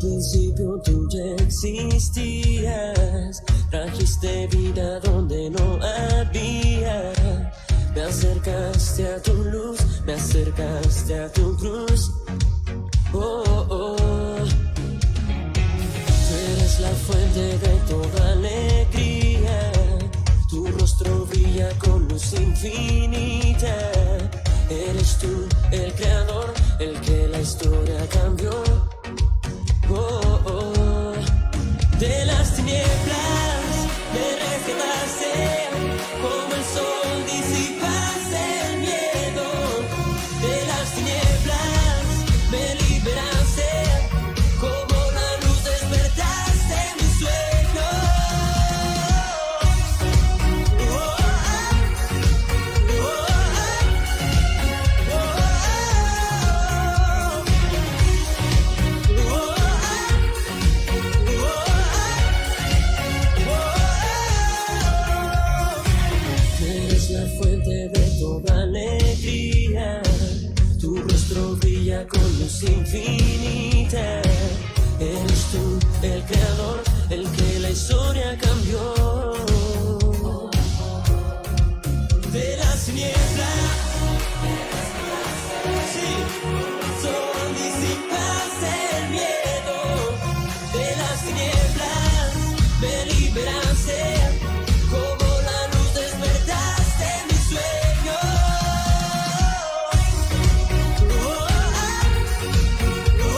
principio tú ya existías, trajiste vida donde no había. Me acercaste a tu luz, me acercaste a tu cruz. Oh, oh, oh. Tú eres la fuente de toda alegría, tu rostro brilla con luz infinita. Eres tú el creador, el que la historia cambió. Oh, oh. De las tinieblas me rescataste, como el sol disipaste el miedo. De las tinieblas me liberaste, como la luz despertaste mi sueño. Oh, oh, oh, oh, eres la fuente de toda alegría, tu rostro brilla con luz infinita. Eres tú el creador, el que la historia cambió. De las tinieblas, sí, sol disipaste el miedo. De las tinieblas me liberaste, como la luz despertaste mi sueño. Oh, oh, oh, oh,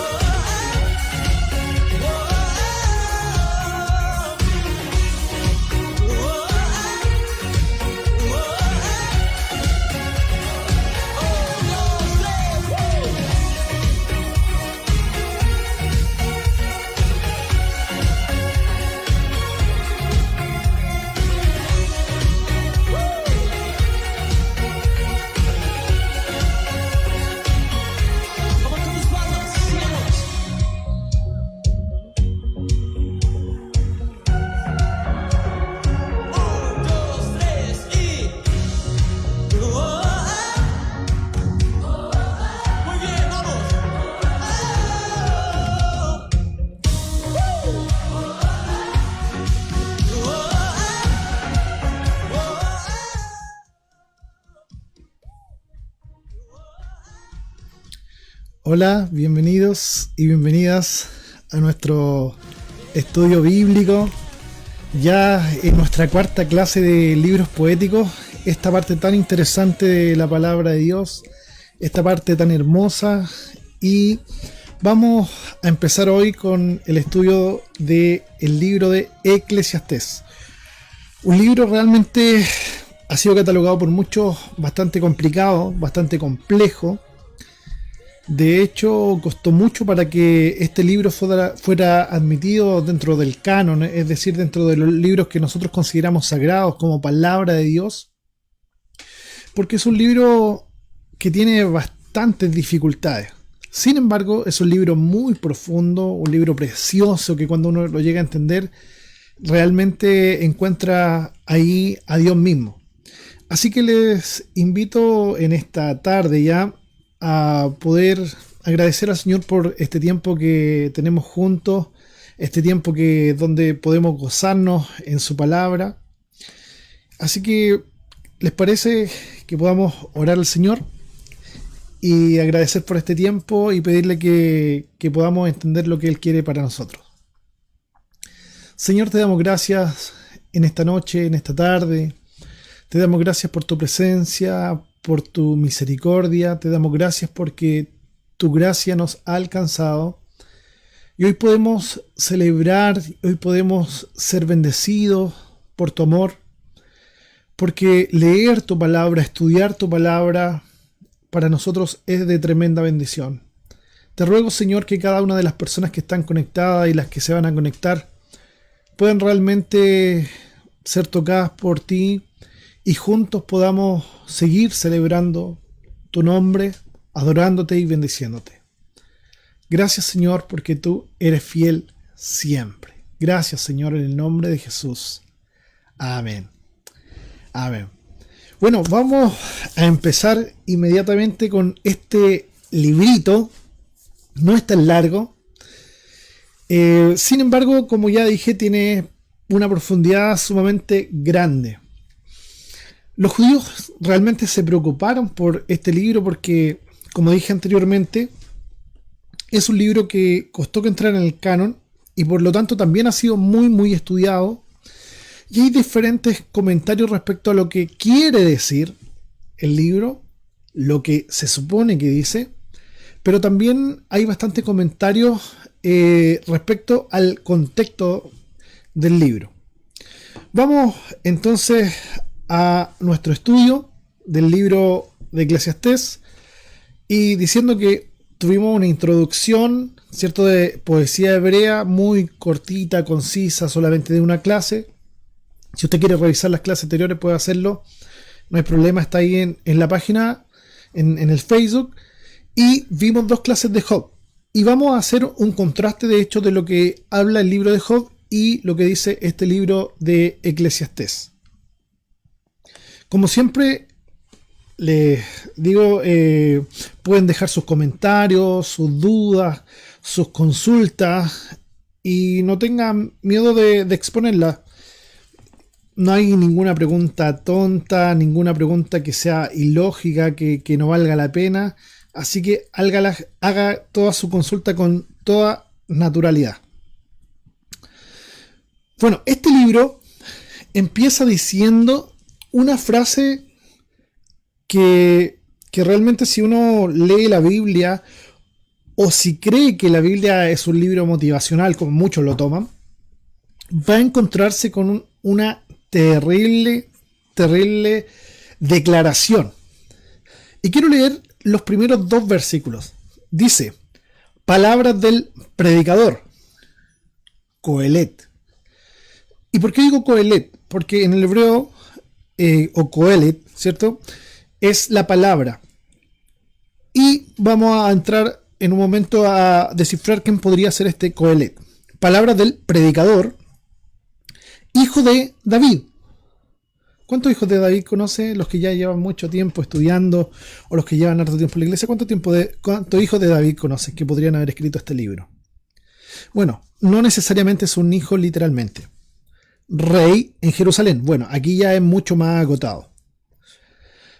Hola, bienvenidos y bienvenidas a nuestro estudio bíblico, ya en nuestra cuarta clase de libros poéticos, esta parte tan interesante de la palabra de Dios, esta parte tan hermosa, y vamos a empezar hoy con el estudio del libro de Eclesiastés. Un libro realmente ha sido catalogado por muchos bastante complicado, bastante complejo. De hecho, costó mucho para que este libro fuera admitido dentro del canon, es decir, dentro de los libros que nosotros consideramos sagrados como palabra de Dios, porque es un libro que tiene bastantes dificultades. Sin embargo, es un libro muy profundo, un libro precioso que cuando uno lo llega a entender, realmente encuentra ahí a Dios mismo. Así que les invito en esta tarde ya a poder agradecer al Señor por este tiempo que tenemos juntos, este tiempo donde podemos gozarnos en su palabra. Así que, ¿les parece que podamos orar al Señor y agradecer por este tiempo y pedirle que podamos entender lo que Él quiere para nosotros? Señor, te damos gracias en esta noche, en esta tarde. Te damos gracias por tu presencia, por tu misericordia. Te damos gracias porque tu gracia nos ha alcanzado. Y hoy podemos celebrar, hoy podemos ser bendecidos por tu amor. Porque leer tu palabra, estudiar tu palabra, para nosotros es de tremenda bendición. Te ruego, Señor, que cada una de las personas que están conectadas y las que se van a conectar puedan realmente ser tocadas por ti, y juntos podamos seguir celebrando tu nombre, adorándote y bendiciéndote. Gracias, Señor, porque tú eres fiel siempre. Gracias, Señor, en el nombre de Jesús. Amén. Amén. Bueno, vamos a empezar inmediatamente con este librito. No es tan largo. Sin embargo, como ya dije, tiene una profundidad sumamente grande. Los judíos realmente se preocuparon por este libro porque, como dije anteriormente, es un libro que costó que entrara en el canon y por lo tanto también ha sido muy estudiado, y hay diferentes comentarios respecto a lo que quiere decir el libro, lo que se supone que dice, pero también hay bastantes comentarios respecto al contexto del libro. Vamos entonces a nuestro estudio del libro de Eclesiastés, y diciendo que tuvimos una introducción, ¿cierto?, de poesía hebrea muy cortita, concisa, solamente de una clase. Si usted quiere revisar las clases anteriores puede hacerlo, no hay problema, está ahí en la página, en el Facebook. Y vimos 2 clases de Job, y vamos a hacer un contraste de hecho de lo que habla el libro de Job y lo que dice este libro de Eclesiastés. Como siempre les digo, pueden dejar sus comentarios, sus dudas, sus consultas, y no tengan miedo de exponerlas. No hay ninguna pregunta tonta, ninguna pregunta que sea ilógica, que no valga la pena. Así que haga toda su consulta con toda naturalidad. Bueno, este libro empieza diciendo una frase que realmente, si uno lee la Biblia, o si cree que la Biblia es un libro motivacional, como muchos lo toman, va a encontrarse con una terrible declaración. Y quiero leer los primeros 2 versículos. Dice: palabras del predicador, Coelet. ¿Y por qué digo Coelet? Porque en el hebreo, o Coelet, ¿cierto?, es la palabra. Y vamos a entrar en un momento a descifrar quién podría ser este Coelet. Palabras del predicador, hijo de David. ¿Cuántos hijos de David conoce? Los que ya llevan mucho tiempo estudiando, o los que llevan harto tiempo en la iglesia. ¿Cuántos hijos de David conoces que podrían haber escrito este libro? Bueno, no necesariamente es un hijo literalmente. Rey en Jerusalén. Bueno, aquí ya es mucho más agotado.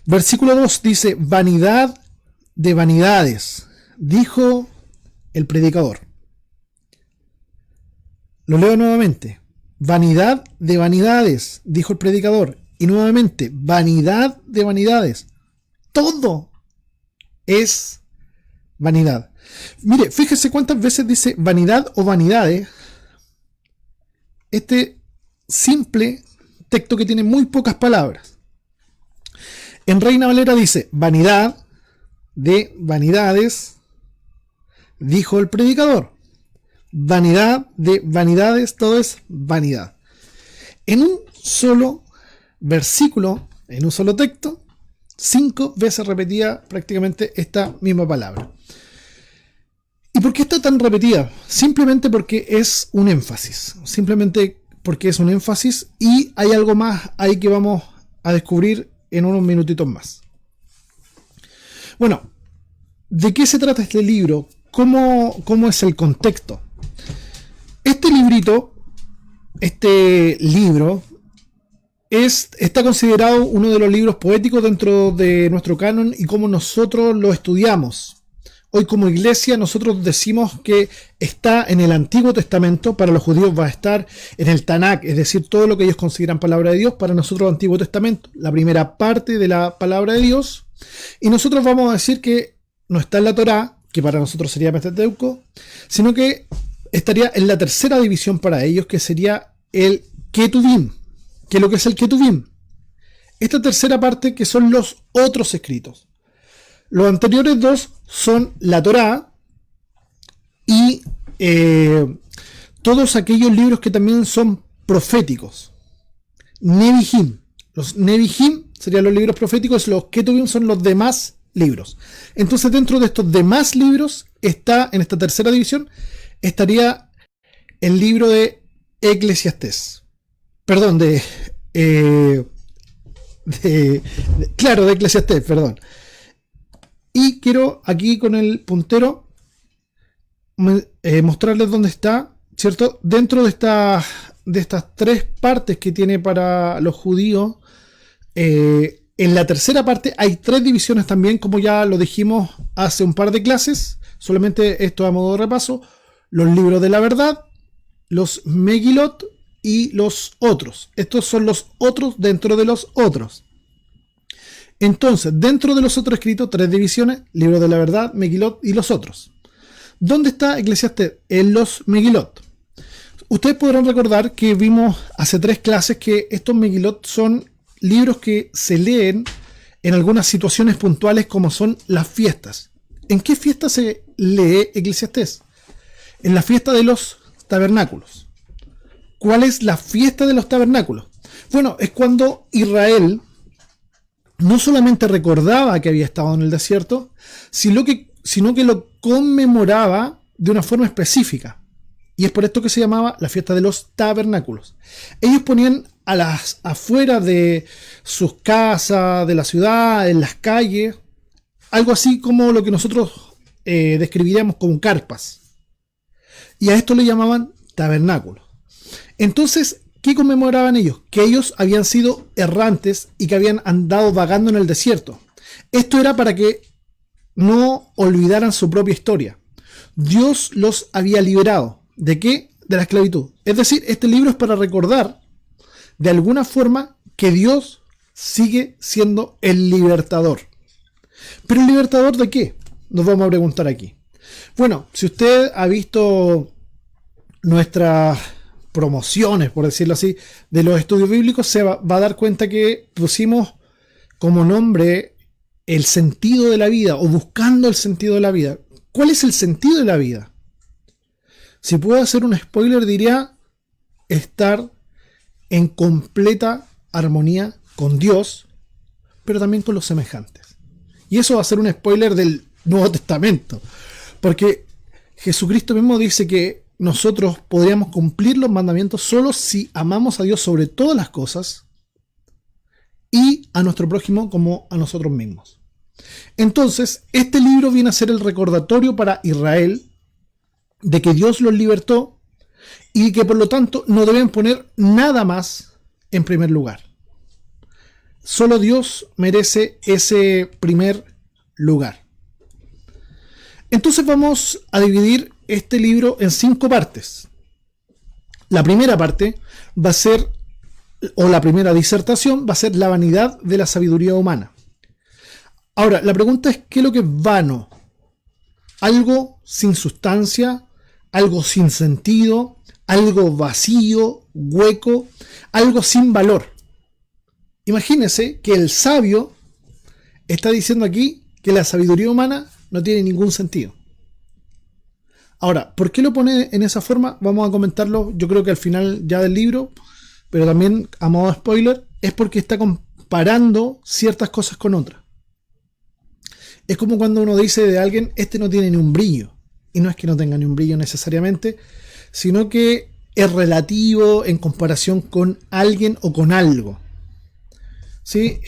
Versículo 2 dice: vanidad de vanidades, dijo el predicador. Lo leo nuevamente. Vanidad de vanidades, dijo el predicador. Y nuevamente, vanidad de vanidades. Todo es vanidad. Mire, fíjese cuántas veces dice vanidad o vanidades. Este simple texto que tiene muy pocas palabras. En Reina Valera dice: vanidad de vanidades, dijo el predicador. Vanidad de vanidades, todo es vanidad. En un solo versículo, en un solo texto, 5 veces repetida prácticamente esta misma palabra. ¿Y por qué está tan repetida? Simplemente porque es un énfasis. Simplemente porque es un énfasis, y hay algo más ahí que vamos a descubrir en unos minutitos más. Bueno, ¿de qué se trata este libro? ¿Cómo es el contexto? Este libro está considerado uno de los libros poéticos dentro de nuestro canon y como nosotros lo estudiamos. Hoy como iglesia nosotros decimos que está en el Antiguo Testamento. Para los judíos va a estar en el Tanakh, es decir, todo lo que ellos consideran palabra de Dios. Para nosotros Antiguo Testamento, la primera parte de la palabra de Dios. Y nosotros vamos a decir que no está en la Torá, que para nosotros sería Pentateuco, sino que estaría en la tercera división para ellos, que sería el Ketuvim. ¿Qué es lo que es el Ketuvim? Esta tercera parte, que son los otros escritos. Los anteriores 2 son la Torá y todos aquellos libros que también son proféticos. Nebihim. Los Nebihim serían los libros proféticos, los Ketuvim son los demás libros. Entonces, dentro de estos demás libros está, en esta tercera división, estaría el libro de Eclesiastés. Perdón, de Eclesiastés, perdón. Y quiero aquí con el puntero mostrarles dónde está ¿cierto? Dentro de estas tres partes que tiene para los judíos, en la tercera parte hay tres divisiones también, como ya lo dijimos hace un par de clases, solamente esto a modo de repaso: los libros de la verdad, los Megilot y los otros. Estos son los otros dentro de los otros. Entonces, dentro de los otros escritos, tres divisiones: libro de la verdad, Megilot y los otros. ¿Dónde está Eclesiastés? En los Megilot. Ustedes podrán recordar que vimos hace tres clases que estos Megilot son libros que se leen en algunas situaciones puntuales, como son las fiestas. ¿En qué fiesta se lee Eclesiastés? En la fiesta de los tabernáculos. ¿Cuál es la fiesta de los tabernáculos? Bueno, es cuando Israel no solamente recordaba que había estado en el desierto, sino que lo conmemoraba de una forma específica. Y es por esto que se llamaba la fiesta de los tabernáculos. Ellos ponían a las afueras de sus casas, de la ciudad, en las calles, algo así como lo que nosotros describiríamos como carpas. Y a esto le llamaban tabernáculos. Entonces, ¿qué conmemoraban ellos? Que ellos habían sido errantes y que habían andado vagando en el desierto. Esto era para que no olvidaran su propia historia. Dios los había liberado. ¿De qué? De la esclavitud. Es decir, este libro es para recordar de alguna forma que Dios sigue siendo el libertador. ¿Pero el libertador de qué? Nos vamos a preguntar aquí. Bueno, si usted ha visto nuestras promociones, por decirlo así, de los estudios bíblicos, se va a dar cuenta que pusimos como nombre el sentido de la vida, o buscando el sentido de la vida. ¿Cuál es el sentido de la vida? Si puedo hacer un spoiler, diría estar en completa armonía con Dios, pero también con los semejantes. Y eso va a ser un spoiler del Nuevo Testamento, porque Jesucristo mismo dice que nosotros podríamos cumplir los mandamientos solo si amamos a Dios sobre todas las cosas y a nuestro prójimo como a nosotros mismos. Entonces, este libro viene a ser el recordatorio para Israel de que Dios los libertó y que por lo tanto no deben poner nada más en primer lugar. Solo Dios merece ese primer lugar. Entonces vamos a dividir este libro en 5 partes. La primera parte va a ser, o la primera disertación, va a ser la vanidad de la sabiduría humana. Ahora, la pregunta es, ¿qué es lo que es vano? Algo sin sustancia, algo sin sentido, algo vacío, hueco, algo sin valor. Imagínense que el sabio está diciendo aquí que la sabiduría humana no tiene ningún sentido. Ahora, ¿por qué lo pone en esa forma? Vamos a comentarlo, yo creo que al final ya del libro, pero también a modo de spoiler, es porque está comparando ciertas cosas con otras. Es como cuando uno dice de alguien, este no tiene ni un brillo. Y no es que no tenga ni un brillo necesariamente, sino que es relativo en comparación con alguien o con algo. ¿Sí?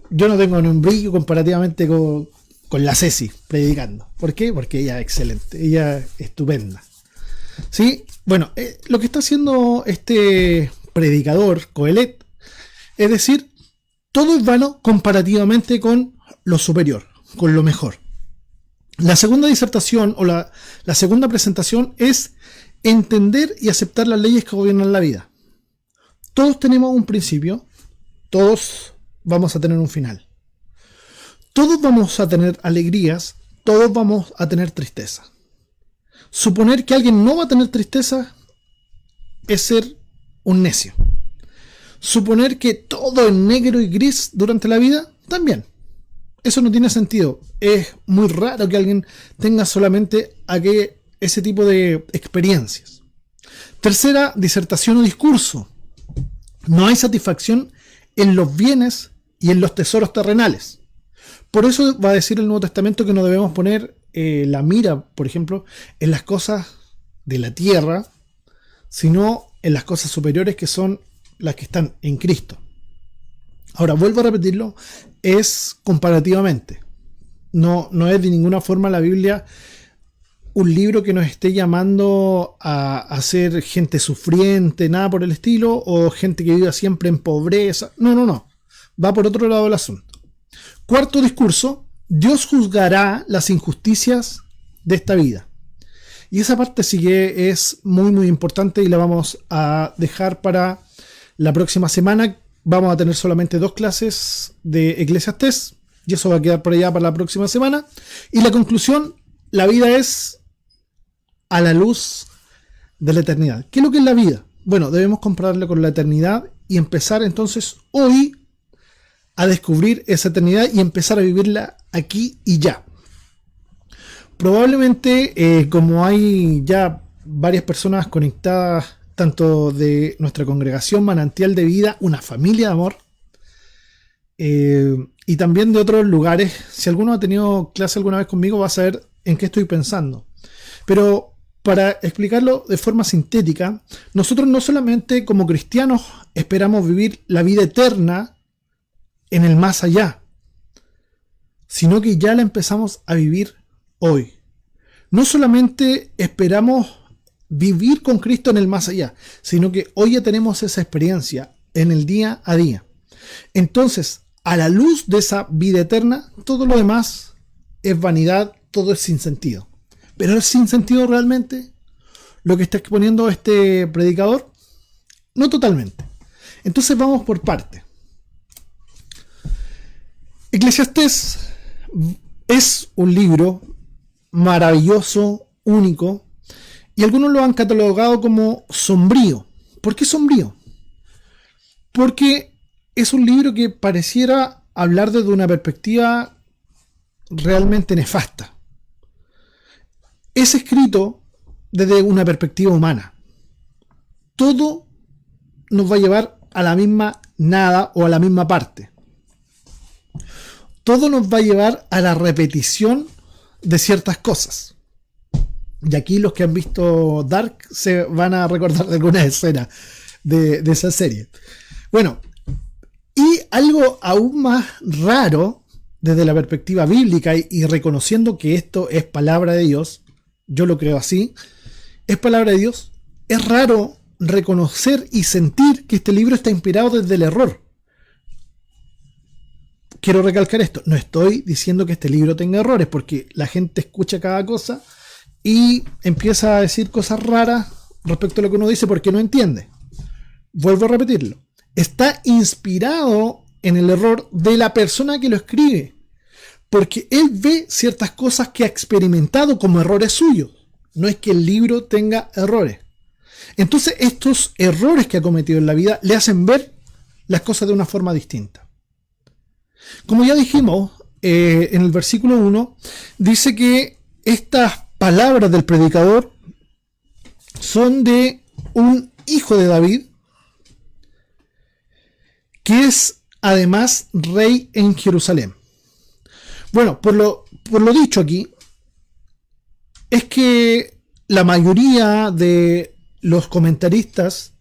Yo no tengo ni un brillo comparativamente con la Ceci predicando. ¿Por qué? Porque ella es excelente, ella es estupenda. ¿Sí? Bueno, lo que está haciendo este predicador, Coelet, es decir, todo es vano comparativamente con lo superior, con lo mejor. La segunda disertación o la segunda presentación es entender y aceptar las leyes que gobiernan la vida. Todos tenemos un principio, todos vamos a tener un final. Todos vamos a tener alegrías, todos vamos a tener tristeza. Suponer que alguien no va a tener tristeza es ser un necio. Suponer que todo es negro y gris durante la vida, también. Eso no tiene sentido. Es muy raro que alguien tenga solamente ese tipo de experiencias. Tercera disertación o discurso. No hay satisfacción en los bienes y en los tesoros terrenales. Por eso va a decir el Nuevo Testamento que no debemos poner la mira, por ejemplo, en las cosas de la tierra, sino en las cosas superiores, que son las que están en Cristo. Ahora, vuelvo a repetirlo, es comparativamente. No es de ninguna forma la Biblia un libro que nos esté llamando a ser gente sufriente, nada por el estilo, o gente que viva siempre en pobreza. No. Va por otro lado del asunto. Cuarto discurso: Dios juzgará las injusticias de esta vida. Y esa parte sí que es muy muy importante y la vamos a dejar para la próxima semana. Vamos a tener solamente 2 clases de Eclesiastés y eso va a quedar por allá para la próxima semana. Y la conclusión: la vida es a la luz de la eternidad. ¿Qué es lo que es la vida? Bueno, debemos compararla con la eternidad y empezar entonces hoy a descubrir esa eternidad y empezar a vivirla aquí y ya. Probablemente, como hay ya varias personas conectadas, tanto de nuestra congregación Manantial de Vida, una familia de amor, y también de otros lugares, si alguno ha tenido clase alguna vez conmigo va a saber en qué estoy pensando. Pero para explicarlo de forma sintética, nosotros no solamente como cristianos esperamos vivir la vida eterna en el más allá, sino que ya la empezamos a vivir hoy. No solamente esperamos vivir con Cristo en el más allá, sino que hoy ya tenemos esa experiencia en el día a día. Entonces, a la luz de esa vida eterna, todo lo demás es vanidad, todo es sin sentido. ¿Pero es sin sentido realmente lo que está exponiendo este predicador? No totalmente. Entonces vamos por partes. Eclesiastés es un libro maravilloso, único, y algunos lo han catalogado como sombrío. ¿Por qué sombrío? Porque es un libro que pareciera hablar desde una perspectiva realmente nefasta. Es escrito desde una perspectiva humana. Todo nos va a llevar a la misma nada o a la misma parte. Todo nos va a llevar a la repetición de ciertas cosas. Y aquí los que han visto Dark se van a recordar de alguna escena de esa serie. Bueno, y algo aún más raro desde la perspectiva bíblica y reconociendo que esto es palabra de Dios, yo lo creo así, es palabra de Dios, es raro reconocer y sentir que este libro está inspirado desde el error. Quiero recalcar esto, no estoy diciendo que este libro tenga errores, porque la gente escucha cada cosa y empieza a decir cosas raras respecto a lo que uno dice porque no entiende. Vuelvo a repetirlo, está inspirado en el error de la persona que lo escribe, porque él ve ciertas cosas que ha experimentado como errores suyos. No es que el libro tenga errores. Entonces estos errores que ha cometido en la vida le hacen ver las cosas de una forma distinta. Como ya dijimos, en el versículo 1, dice que estas palabras del predicador son de un hijo de David, que es además rey en Jerusalén. Bueno, por lo dicho aquí, es que la mayoría de los comentaristas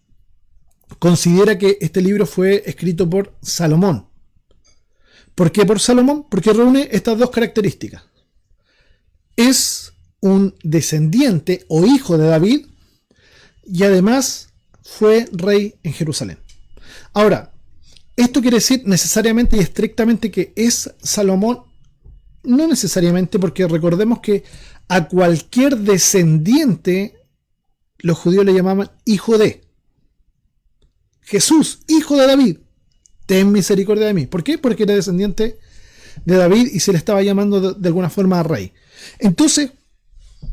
considera que este libro fue escrito por Salomón. ¿Por qué por Salomón? Porque reúne estas dos características. Es un descendiente o hijo de David y además fue rey en Jerusalén. Ahora, ¿esto quiere decir necesariamente y estrictamente que es Salomón? No necesariamente, porque recordemos que a cualquier descendiente los judíos le llamaban hijo de. Jesús, hijo de David, ten misericordia de mí. ¿Por qué? Porque era descendiente de David y se le estaba llamando de alguna forma a rey. Entonces,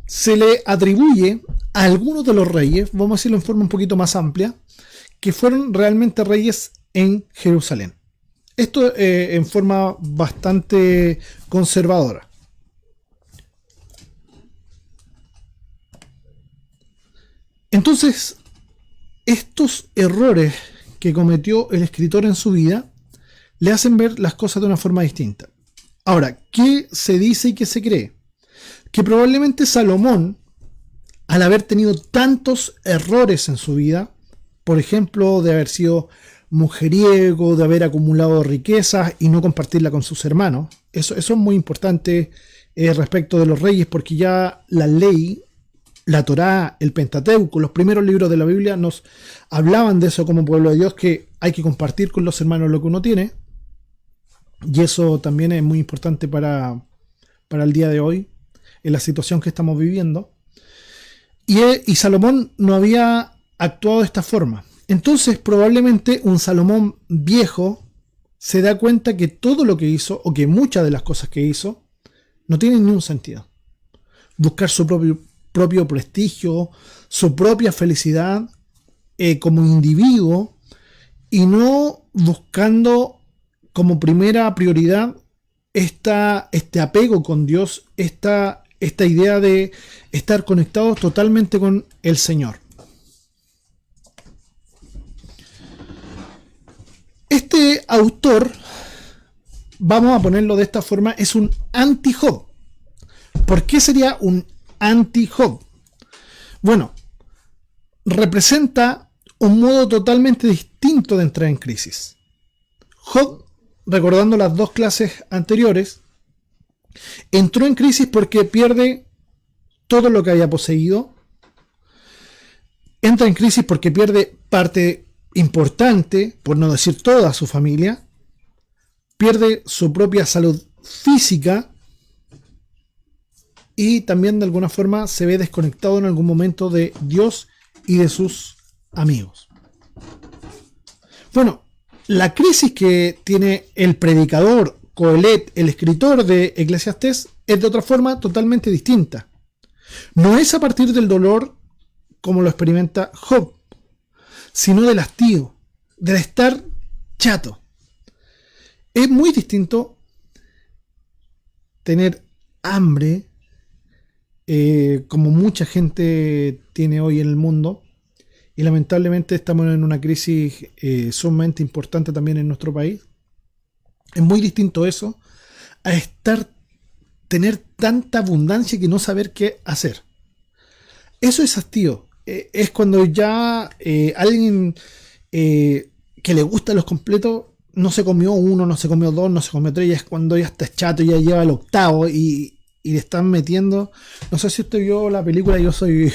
se le atribuye a algunos de los reyes, vamos a decirlo en forma un poquito más amplia, que fueron realmente reyes en Jerusalén. Esto en forma bastante conservadora. Entonces, estos errores que cometió el escritor en su vida le hacen ver las cosas de una forma distinta. Ahora, ¿qué se dice y qué se cree? Que probablemente Salomón, al haber tenido tantos errores en su vida, por ejemplo, de haber sido mujeriego, de haber acumulado riquezas y no compartirla con sus hermanos, eso es muy importante respecto de los reyes, porque ya la ley, la Torá, el Pentateuco, los primeros libros de la Biblia nos hablaban de eso como pueblo de Dios, que hay que compartir con los hermanos lo que uno tiene, y eso también es muy importante para el día de hoy, en la situación que estamos viviendo. Y Salomón no había actuado de esta forma. Entonces probablemente un Salomón viejo se da cuenta que todo lo que hizo, o que muchas de las cosas que hizo, no tienen ningún sentido. Buscar su propio prestigio, su propia felicidad como individuo, y no buscando como primera prioridad este apego con Dios, esta idea de estar conectados totalmente con el Señor. Este autor, vamos a ponerlo de esta forma, es un anti-Job. ¿Por qué sería un anti-Job? Bueno, representa un modo totalmente distinto de entrar en crisis. Job, recordando las dos clases anteriores, entró en crisis porque pierde todo lo que había poseído. Entra en crisis porque pierde parte importante, por no decir toda su familia. Pierde su propia salud física. Y también de alguna forma se ve desconectado en algún momento de Dios y de sus amigos. Bueno, la crisis que tiene el predicador Coelet, el escritor de Eclesiastés, es de otra forma totalmente distinta. No es a partir del dolor como lo experimenta Job, sino del hastío, del estar chato. Es muy distinto tener hambre, como mucha gente tiene hoy en el mundo, y lamentablemente estamos en una crisis sumamente importante también en nuestro país. Es muy distinto eso a tener tanta abundancia que no saber qué hacer. Eso es hastío. Es cuando ya alguien que le gustan los completos no se comió uno, no se comió dos, no se comió tres, ya es cuando ya está chato, ya lleva el octavo y le están metiendo. No sé si usted vio la película, yo soy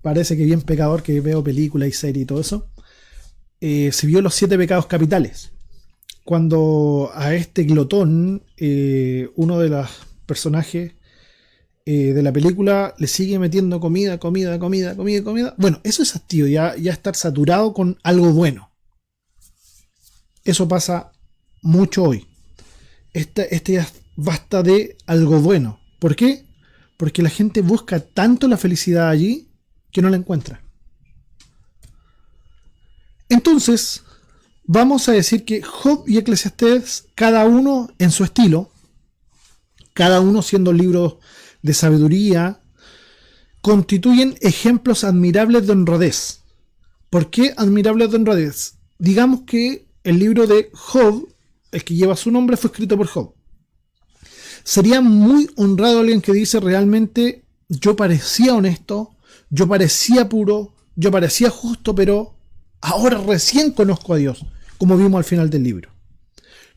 parece que bien pecador, que veo películas y series y todo eso. Se vio los 7 pecados capitales. Cuando a este glotón, uno de los personajes de la película, le sigue metiendo comida. Bueno, eso es hastío, ya estar saturado con algo bueno. Eso pasa mucho hoy. Ya basta de algo bueno. ¿Por qué? Porque la gente busca tanto la felicidad allí que no la encuentra. Entonces, vamos a decir que Job y Eclesiastés, cada uno en su estilo, cada uno siendo libros de sabiduría, constituyen ejemplos admirables de honradez. ¿Por qué admirables de honradez? Digamos que el libro de Job, el que lleva su nombre, fue escrito por Job. Sería muy honrado alguien que dice realmente: yo parecía honesto, yo parecía puro, yo parecía justo, pero ahora recién conozco a Dios, como vimos al final del libro.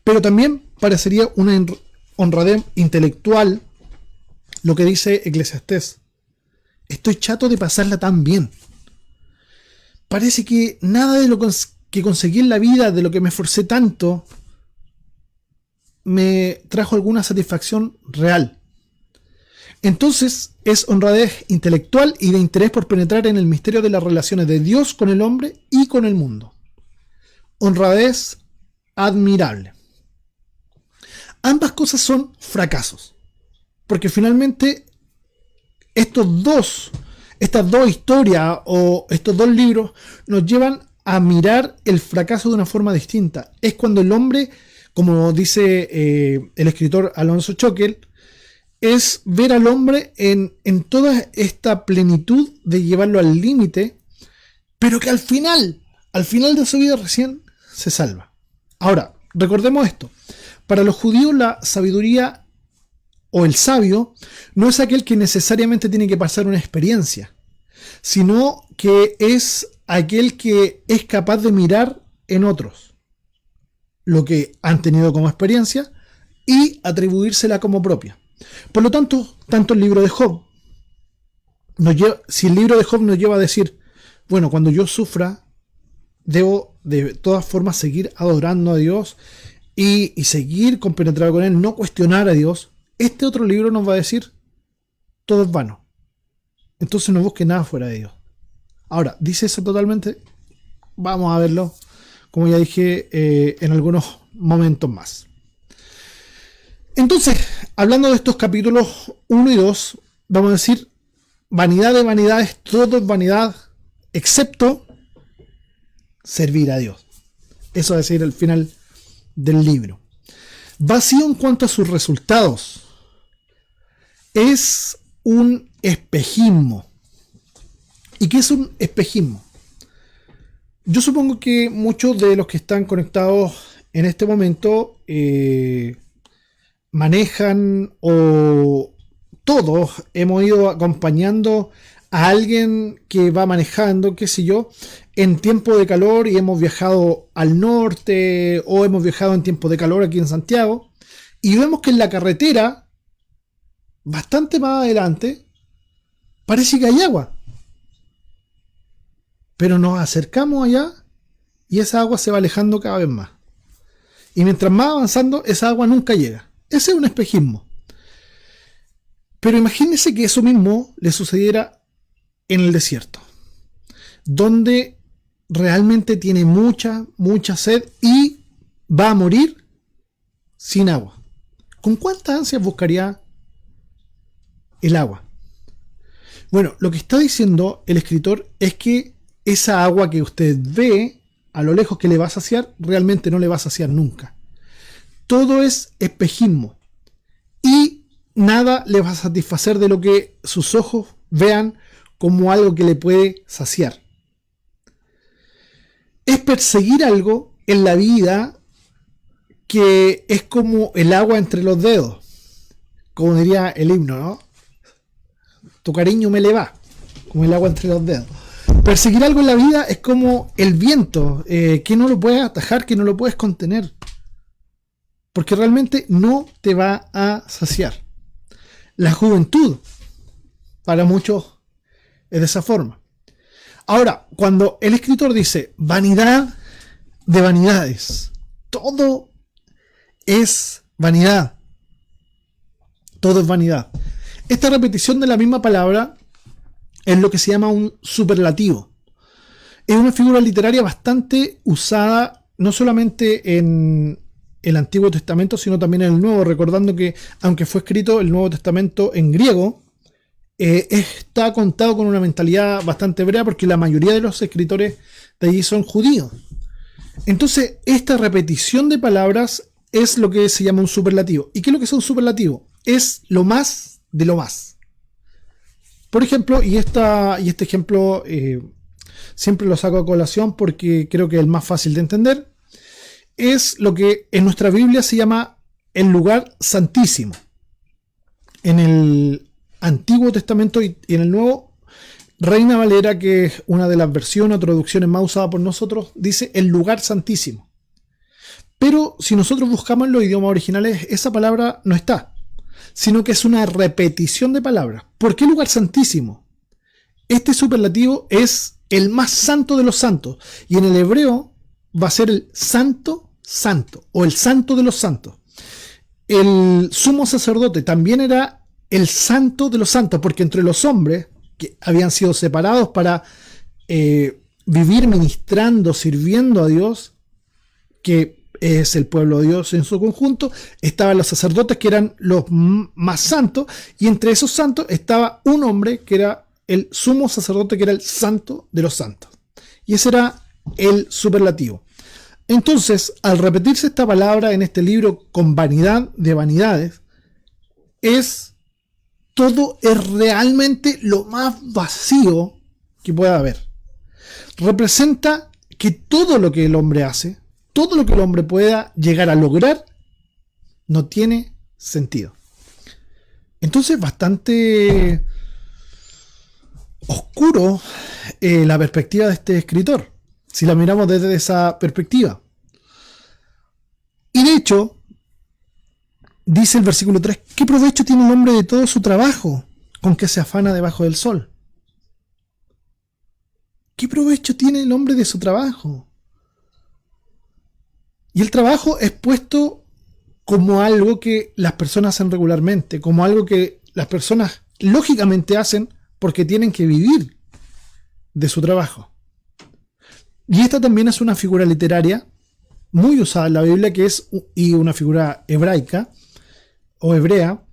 Pero también parecería una honradez intelectual lo que dice Eclesiastés: estoy chato de pasarla tan bien. Parece que nada de lo que conseguí en la vida, de lo que me esforcé tanto, me trajo alguna satisfacción real. Entonces es honradez intelectual y de interés por penetrar en el misterio de las relaciones de Dios con el hombre y con el mundo. Honradez admirable. Ambas cosas son fracasos, porque finalmente estas dos historias o estos dos libros nos llevan a mirar el fracaso de una forma distinta. Es cuando el hombre, como dice el escritor Alonso Choquel, es ver al hombre en toda esta plenitud de llevarlo al límite, pero que al final de su vida recién se salva. Ahora, recordemos esto: para los judíos la sabiduría o el sabio no es aquel que necesariamente tiene que pasar una experiencia, sino que es aquel que es capaz de mirar en otros lo que han tenido como experiencia y atribuírsela como propia. Por lo tanto, tanto el libro de Job, si el libro de Job nos lleva a decir, bueno, cuando yo sufra, debo de todas formas seguir adorando a Dios y seguir compenetrado con Él, no cuestionar a Dios, este otro libro nos va a decir, todo es vano. Entonces no busque nada fuera de Dios. Ahora, ¿dice eso totalmente? Vamos a verlo, como ya dije, en algunos momentos más. Entonces, hablando de estos capítulos 1 y 2, vamos a decir, vanidad de vanidades, todo es vanidad, excepto servir a Dios. Eso va a decir el final del libro. Vacío en cuanto a sus resultados. Es un espejismo. ¿Y qué es un espejismo? Yo supongo que muchos de los que están conectados en este momento manejan, o todos hemos ido acompañando a alguien que va manejando, qué sé yo, en tiempo de calor, y hemos viajado al norte o hemos viajado en tiempo de calor aquí en Santiago, y vemos que en la carretera, bastante más adelante, parece que hay agua. Pero nos acercamos allá y esa agua se va alejando cada vez más. Y mientras más avanzando, esa agua nunca llega. Ese es un espejismo. Pero imagínense que eso mismo le sucediera en el desierto, donde realmente tiene mucha sed y va a morir sin agua. ¿Con cuántas ansias buscaría el agua? Bueno, lo que está diciendo el escritor es que esa agua que usted ve a lo lejos que le va a saciar, realmente no le va a saciar nunca. Todo es espejismo. Y nada le va a satisfacer de lo que sus ojos vean como algo que le puede saciar. Es perseguir algo en la vida que es como el agua entre los dedos. Como diría el himno, ¿no? Tu cariño me le va, como el agua entre los dedos. Perseguir algo en la vida es como el viento, que no lo puedes atajar, que no lo puedes contener. Porque realmente no te va a saciar. La juventud, para muchos, es de esa forma. Ahora, cuando el escritor dice vanidad de vanidades, todo es vanidad. Todo es vanidad. Esta repetición de la misma palabra es lo que se llama un superlativo. Es una figura literaria bastante usada, no solamente en el Antiguo Testamento, sino también en el Nuevo, recordando que, aunque fue escrito el Nuevo Testamento en griego, está contado con una mentalidad bastante hebrea, porque la mayoría de los escritores de allí son judíos. Entonces, esta repetición de palabras es lo que se llama un superlativo. ¿Y qué es lo que es un superlativo? Es lo más de lo más. Por ejemplo, y este ejemplo siempre lo saco a colación porque creo que es el más fácil de entender, es lo que en nuestra Biblia se llama el lugar santísimo. En el Antiguo Testamento y en el Nuevo, Reina Valera, que es una de las versiones o traducciones más usadas por nosotros, dice el lugar santísimo. Pero si nosotros buscamos en los idiomas originales, esa palabra no está, sino que es una repetición de palabras. ¿Por qué lugar santísimo? Este superlativo es el más santo de los santos, y en el hebreo va a ser el santo santo, o el santo de los santos. El sumo sacerdote también era el santo de los santos, porque entre los hombres que habían sido separados para vivir ministrando, sirviendo a Dios, que es el pueblo de Dios en su conjunto, estaban los sacerdotes, que eran los más santos, y entre esos santos estaba un hombre que era el sumo sacerdote, que era el santo de los santos, y ese era el superlativo. Entonces, al repetirse esta palabra en este libro con vanidad de vanidades, todo es realmente lo más vacío que pueda haber. Representa que todo lo que el hombre hace, todo lo que el hombre pueda llegar a lograr, no tiene sentido. Entonces, bastante oscuro la perspectiva de este escritor, si la miramos desde esa perspectiva. Y de hecho, Dice el versículo 3, ¿qué provecho tiene el hombre de todo su trabajo con que se afana debajo del sol? ¿Qué provecho tiene el hombre de su trabajo? Y el trabajo es puesto como algo que las personas hacen regularmente, como algo que las personas lógicamente hacen porque tienen que vivir de su trabajo. Y esta también es una figura literaria muy usada en la Biblia, y una figura hebraica o hebrea,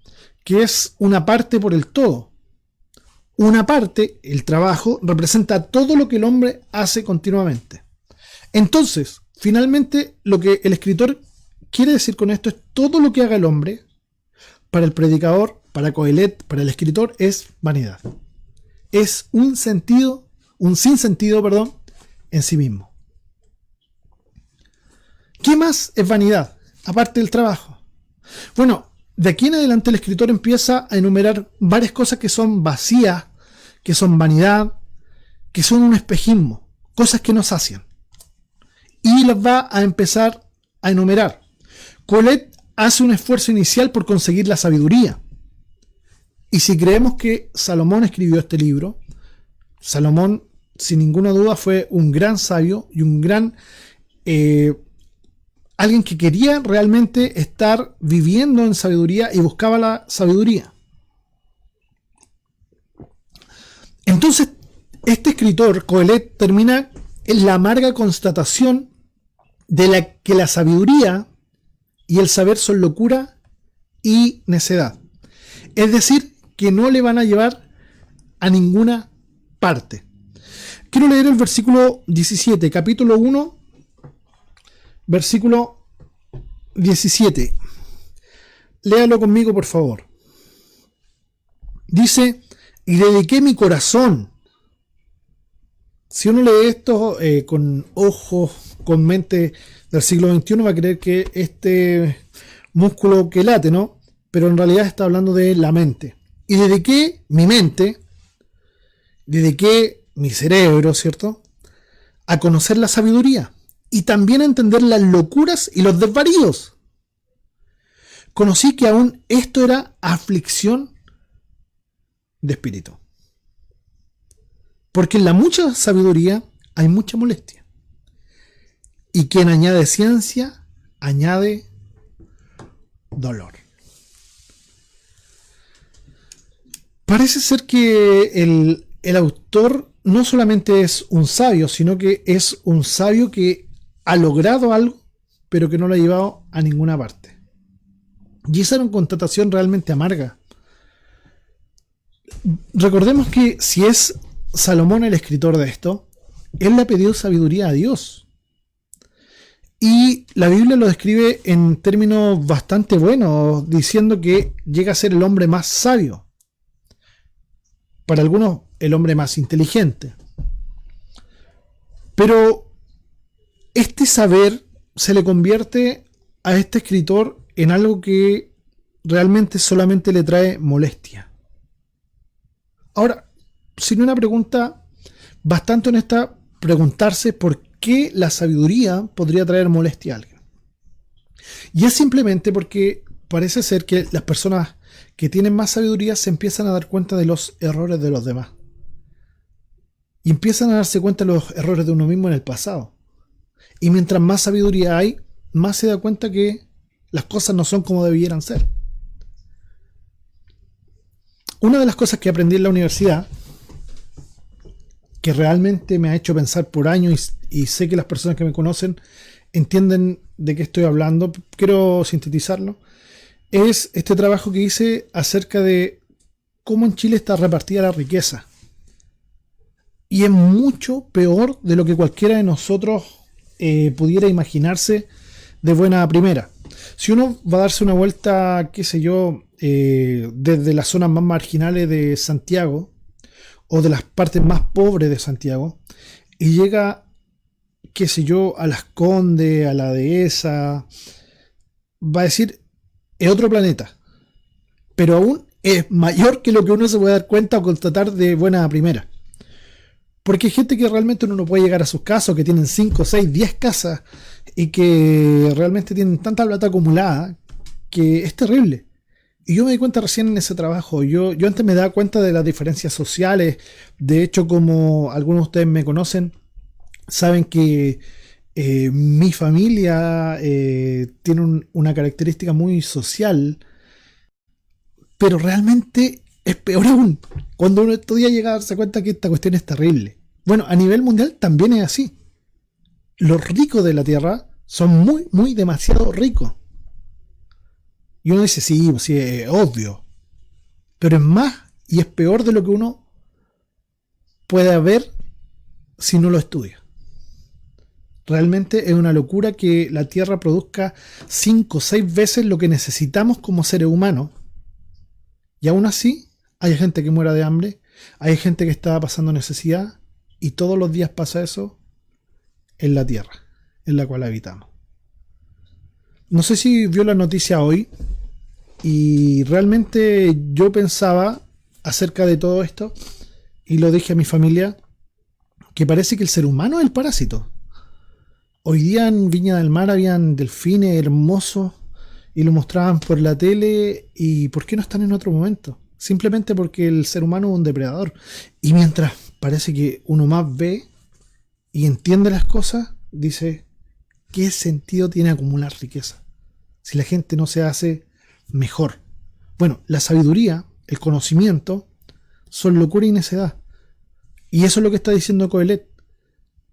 que es una parte por el todo. Una parte, el trabajo, representa todo lo que el hombre hace continuamente. Entonces, finalmente, lo que el escritor quiere decir con esto es todo lo que haga el hombre, para el predicador, para Coelet, para el escritor, es vanidad. Es un sinsentido, en sí mismo. ¿Qué más es vanidad, aparte del trabajo? Bueno, de aquí en adelante el escritor empieza a enumerar varias cosas que son vacías, que son vanidad, que son un espejismo, cosas que nos sacian. Y las va a empezar a enumerar. Coelet hace un esfuerzo inicial por conseguir la sabiduría. Y si creemos que Salomón escribió este libro, Salomón sin ninguna duda fue un gran sabio y un gran alguien que quería realmente estar viviendo en sabiduría y buscaba la sabiduría. Entonces, este escritor, Coelet, termina en la amarga constatación de que la sabiduría y el saber son locura y necedad. Es decir, que no le van a llevar a ninguna parte. Quiero leer el versículo 17, capítulo 1, versículo 17. Léalo conmigo, por favor. Dice, y dediqué mi corazón. Si uno lee esto con ojos, con mente del siglo XXI, va a creer que este músculo que late, ¿no? Pero en realidad está hablando de la mente. Y dediqué mi mente, dediqué mi cerebro, ¿cierto?, a conocer la sabiduría y también a entender las locuras y los desvaríos. Conocí que aún esto era aflicción de espíritu. Porque en la mucha sabiduría hay mucha molestia. Y quien añade ciencia, añade dolor. Parece ser que el autor no solamente es un sabio, sino que es un sabio que ha logrado algo, pero que no lo ha llevado a ninguna parte. Y esa era una constatación realmente amarga. Recordemos que si es Salomón el escritor de esto, él le ha pedido sabiduría a Dios. Y la Biblia lo describe en términos bastante buenos, diciendo que llega a ser el hombre más sabio. Para algunos, el hombre más inteligente. Pero este saber se le convierte a este escritor en algo que realmente solamente le trae molestia. Ahora, sin una pregunta bastante honesta, preguntarse por qué la sabiduría podría traer molestia a alguien. Y es simplemente porque parece ser que las personas que tienen más sabiduría se empiezan a dar cuenta de los errores de los demás. Y empiezan a darse cuenta de los errores de uno mismo en el pasado. Y mientras más sabiduría hay, más se da cuenta que las cosas no son como debieran ser. Una de las cosas que aprendí en la universidad, que realmente me ha hecho pensar por años, y sé que las personas que me conocen entienden de qué estoy hablando, quiero sintetizarlo, es este trabajo que hice acerca de cómo en Chile está repartida la riqueza. Y es mucho peor de lo que cualquiera de nosotros pudiera imaginarse de buena primera. Si uno va a darse una vuelta, qué sé yo, desde las zonas más marginales de Santiago, o de las partes más pobres de Santiago, y llega, qué sé yo, a Las Condes, a la Dehesa, va a decir, es otro planeta, pero aún es mayor que lo que uno se puede dar cuenta o constatar de buena primera. Porque hay gente que realmente uno no puede llegar a sus casas, que tienen 5, 6, 10 casas y que realmente tienen tanta plata acumulada que es terrible. Y yo me di cuenta recién en ese trabajo. Yo antes me daba cuenta de las diferencias sociales. De hecho, como algunos de ustedes me conocen, saben que mi familia tiene una característica muy social, pero realmente es peor aún. Cuando uno estudia llega a darse cuenta que esta cuestión es terrible. Bueno, a nivel mundial también es así. Los ricos de la Tierra son muy, muy demasiado ricos. Y uno dice, sí, sí, es obvio. Pero es más y es peor de lo que uno puede ver si no lo estudia. Realmente es una locura que la Tierra produzca 5 o 6 veces lo que necesitamos como seres humanos. Y aún así, hay gente que muera de hambre, hay gente que está pasando necesidad, y todos los días pasa eso en la Tierra, en la cual habitamos. No sé si vio la noticia hoy, y realmente yo pensaba acerca de todo esto, y lo dije a mi familia, que parece que el ser humano es el parásito. Hoy día en Viña del Mar habían delfines hermosos y lo mostraban por la tele, y ¿por qué no están en otro momento? Simplemente porque el ser humano es un depredador. Y mientras parece que uno más ve y entiende las cosas, dice, ¿qué sentido tiene acumular riqueza si la gente no se hace mejor? Bueno, la sabiduría, el conocimiento, son locura y necedad. Y eso es lo que está diciendo Coelet.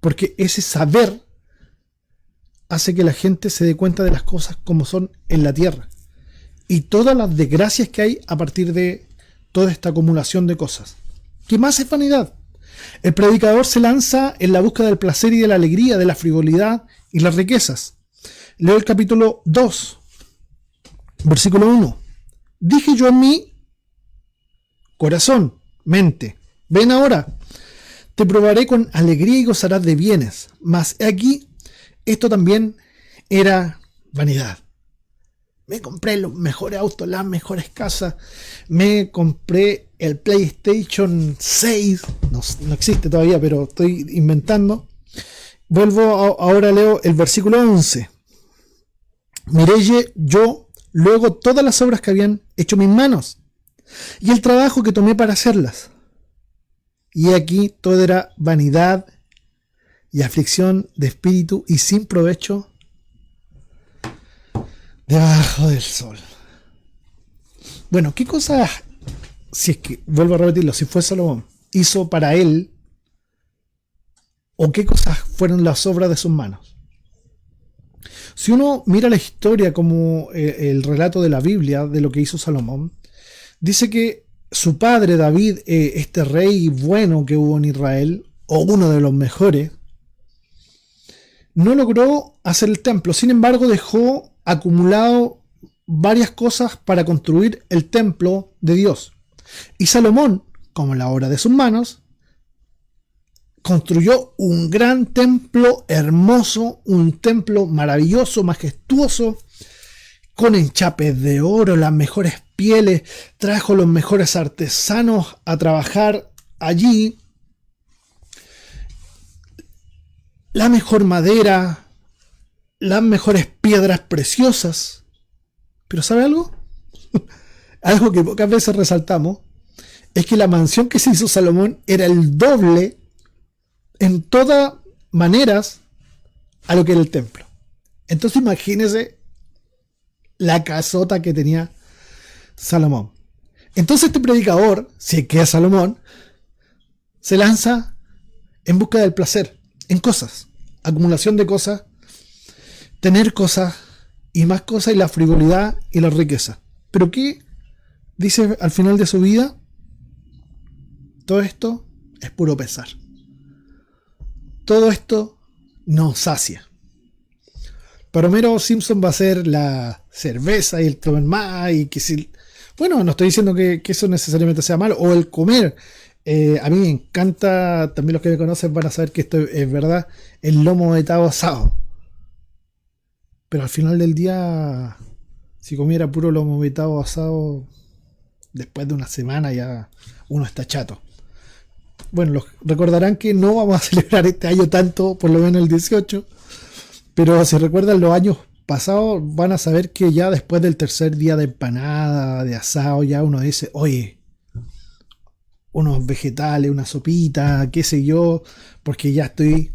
Porque ese saber hace que la gente se dé cuenta de las cosas como son en la tierra. Y todas las desgracias que hay a partir de toda esta acumulación de cosas. ¿Qué más es vanidad? El predicador se lanza en la búsqueda del placer y de la alegría, de la frivolidad y las riquezas. Leo el capítulo 2, versículo 1. Dije yo en mí, corazón, mente, ven ahora, te probaré con alegría y gozarás de bienes. Mas he aquí, esto también era vanidad. Me compré los mejores autos, las mejores casas. Me compré el PlayStation 6. No existe todavía, pero estoy inventando. Ahora leo el versículo 11. Miré yo luego todas las obras que habían hecho mis manos y el trabajo que tomé para hacerlas. Y aquí todo era vanidad y aflicción de espíritu y sin provecho debajo del sol. Bueno, ¿qué cosas, si es que, vuelvo a repetirlo, si fue Salomón, hizo para él, o qué cosas fueron las obras de sus manos? Si uno mira la historia como el relato de la Biblia de lo que hizo Salomón, dice que su padre David, este rey bueno que hubo en Israel, o uno de los mejores, no logró hacer el templo. Sin embargo, dejó acumulado varias cosas para construir el templo de Dios. Y Salomón, como la obra de sus manos, construyó un gran templo hermoso, un templo maravilloso, majestuoso, con enchapes de oro, las mejores pieles, trajo los mejores artesanos a trabajar allí, la mejor madera, las mejores piedras preciosas. Pero ¿sabe algo? Algo que pocas veces resaltamos es que la mansión que se hizo Salomón era el doble en todas maneras a lo que era el templo. Entonces imagínense la casota que tenía Salomón. Entonces este predicador, si es que es Salomón, se lanza en busca del placer, en cosas, acumulación de cosas, tener cosas y más cosas, y la frivolidad y la riqueza. ¿Pero qué dice al final de su vida? Todo esto es puro pesar. Todo esto nos sacia. Para Homero Simpson va a ser la cerveza y el tomar más, y que si... Bueno, no estoy diciendo que eso necesariamente sea malo, o el comer. A mí me encanta, también los que me conocen van a saber que esto es verdad, el lomo vetado asado. Pero al final del día, si comiera puro lomo vetado asado, después de una semana ya uno está chato. Bueno, recordarán que no vamos a celebrar este año tanto, por lo menos el 18, pero si recuerdan los años pasados van a saber que ya después del tercer día de empanada, de asado, ya uno dice, oye, unos vegetales, una sopita, qué sé yo, porque ya estoy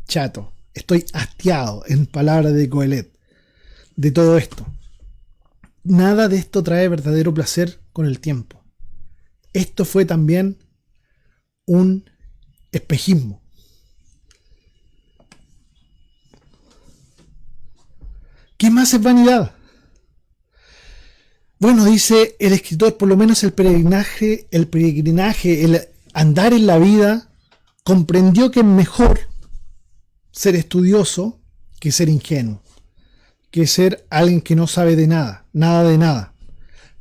chato, estoy hastiado, en palabras de Coelet, de todo esto. Nada de esto trae verdadero placer con el tiempo. Esto fue también un espejismo. ¿Qué más es vanidad? Bueno, dice el escritor, por lo menos el peregrinaje, el andar en la vida, comprendió que es mejor ser estudioso que ser ingenuo, que ser alguien que no sabe de nada, nada de nada.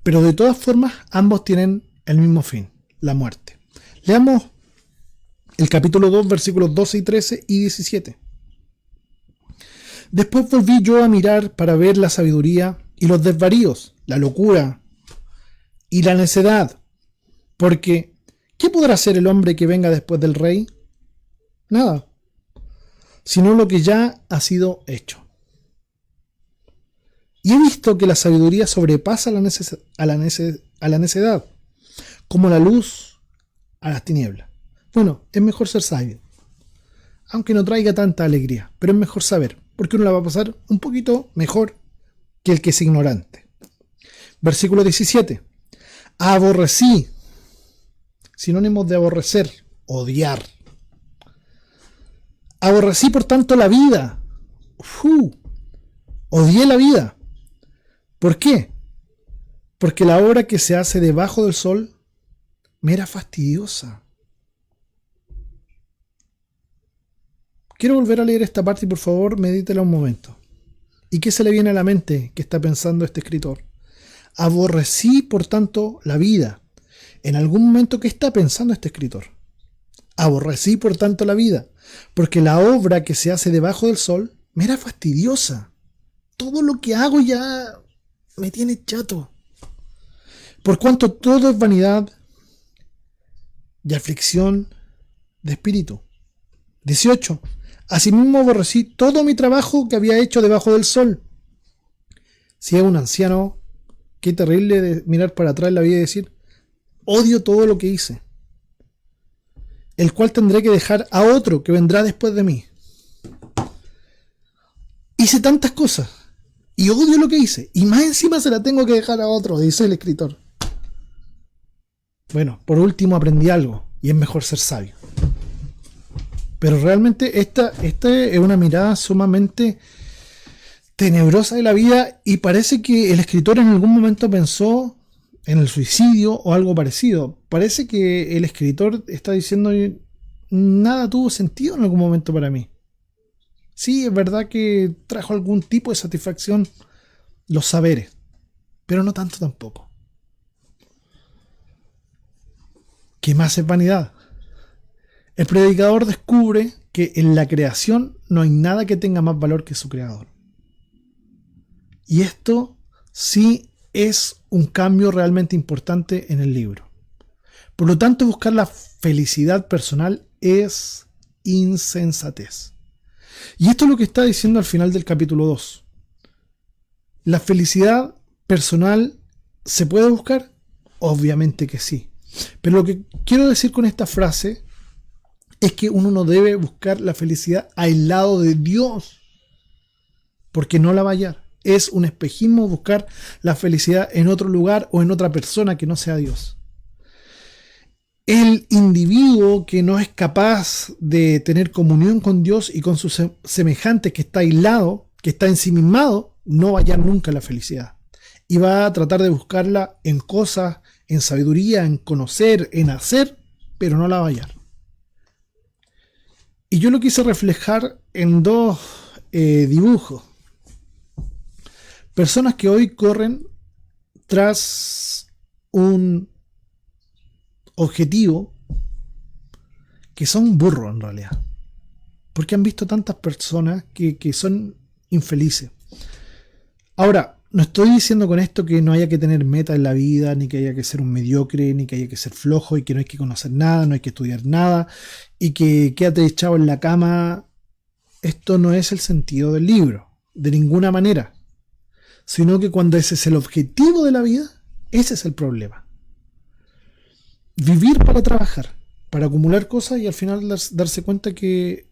Pero de todas formas, ambos tienen el mismo fin, la muerte. Leamos el capítulo 2, versículos 12 y 13 y 17. Después volví yo a mirar para ver la sabiduría y los desvaríos, la locura y la necedad, porque ¿qué podrá hacer el hombre que venga después del rey? Nada, sino lo que ya ha sido hecho. Y he visto que la sabiduría sobrepasa a la necedad, como la luz a las tinieblas. Bueno, es mejor ser sabio, aunque no traiga tanta alegría, pero es mejor saber, porque uno la va a pasar un poquito mejor que el que es ignorante. Versículo 17. Aborrecí, sinónimos de aborrecer, odiar. Aborrecí por tanto la vida. Odié la vida. ¿Por qué? Porque la obra que se hace debajo del sol me era fastidiosa. Quiero volver a leer esta parte y por favor medítela un momento. ¿Y qué se le viene a la mente que está pensando este escritor? Aborrecí, por tanto, la vida. En algún momento, ¿qué está pensando este escritor? Aborrecí, por tanto, la vida, porque la obra que se hace debajo del sol me era fastidiosa. Todo lo que hago ya me tiene chato. Por cuanto todo es vanidad y aflicción de espíritu. 18. Asimismo aborrecí todo mi trabajo que había hecho debajo del sol. Si es un anciano, qué terrible de mirar para atrás en la vida y decir, odio todo lo que hice, el cual tendré que dejar a otro que vendrá después de mí. Hice tantas cosas y odio lo que hice, y más encima se la tengo que dejar a otro, dice el escritor. Bueno, por último aprendí algo, y es mejor ser sabio. Pero realmente esta es una mirada sumamente tenebrosa de la vida, y parece que el escritor en algún momento pensó en el suicidio o algo parecido. Parece que el escritor está diciendo, nada tuvo sentido en algún momento para mí. Sí, es verdad que trajo algún tipo de satisfacción los saberes, pero no tanto tampoco. ¿Qué más es vanidad? El predicador descubre que en la creación no hay nada que tenga más valor que su creador. Y esto sí es un cambio realmente importante en el libro. Por lo tanto, buscar la felicidad personal es insensatez. Y esto es lo que está diciendo al final del capítulo 2. ¿La felicidad personal se puede buscar? Obviamente que sí. Pero lo que quiero decir con esta frase es que uno no debe buscar la felicidad aislado de Dios, porque no la va a hallar. Es un espejismo buscar la felicidad en otro lugar o en otra persona que no sea Dios. El individuo que no es capaz de tener comunión con Dios y con sus semejantes, que está aislado, que está ensimismado, no va a hallar nunca la felicidad. Y va a tratar de buscarla en cosas, en sabiduría, en conocer, en hacer, pero no la va a hallar. Y yo lo quise reflejar en dos dibujos. Personas que hoy corren tras un objetivo que son burros en realidad. Porque han visto tantas personas que son infelices. Ahora, no estoy diciendo con esto que no haya que tener meta en la vida, ni que haya que ser un mediocre, ni que haya que ser flojo, y que no hay que conocer nada, no hay que estudiar nada, y que quédate echado en la cama. Esto no es el sentido del libro, de ninguna manera. sino que cuando ese es el objetivo de la vida, ese es el problema. Vivir para trabajar, para acumular cosas y al final darse cuenta que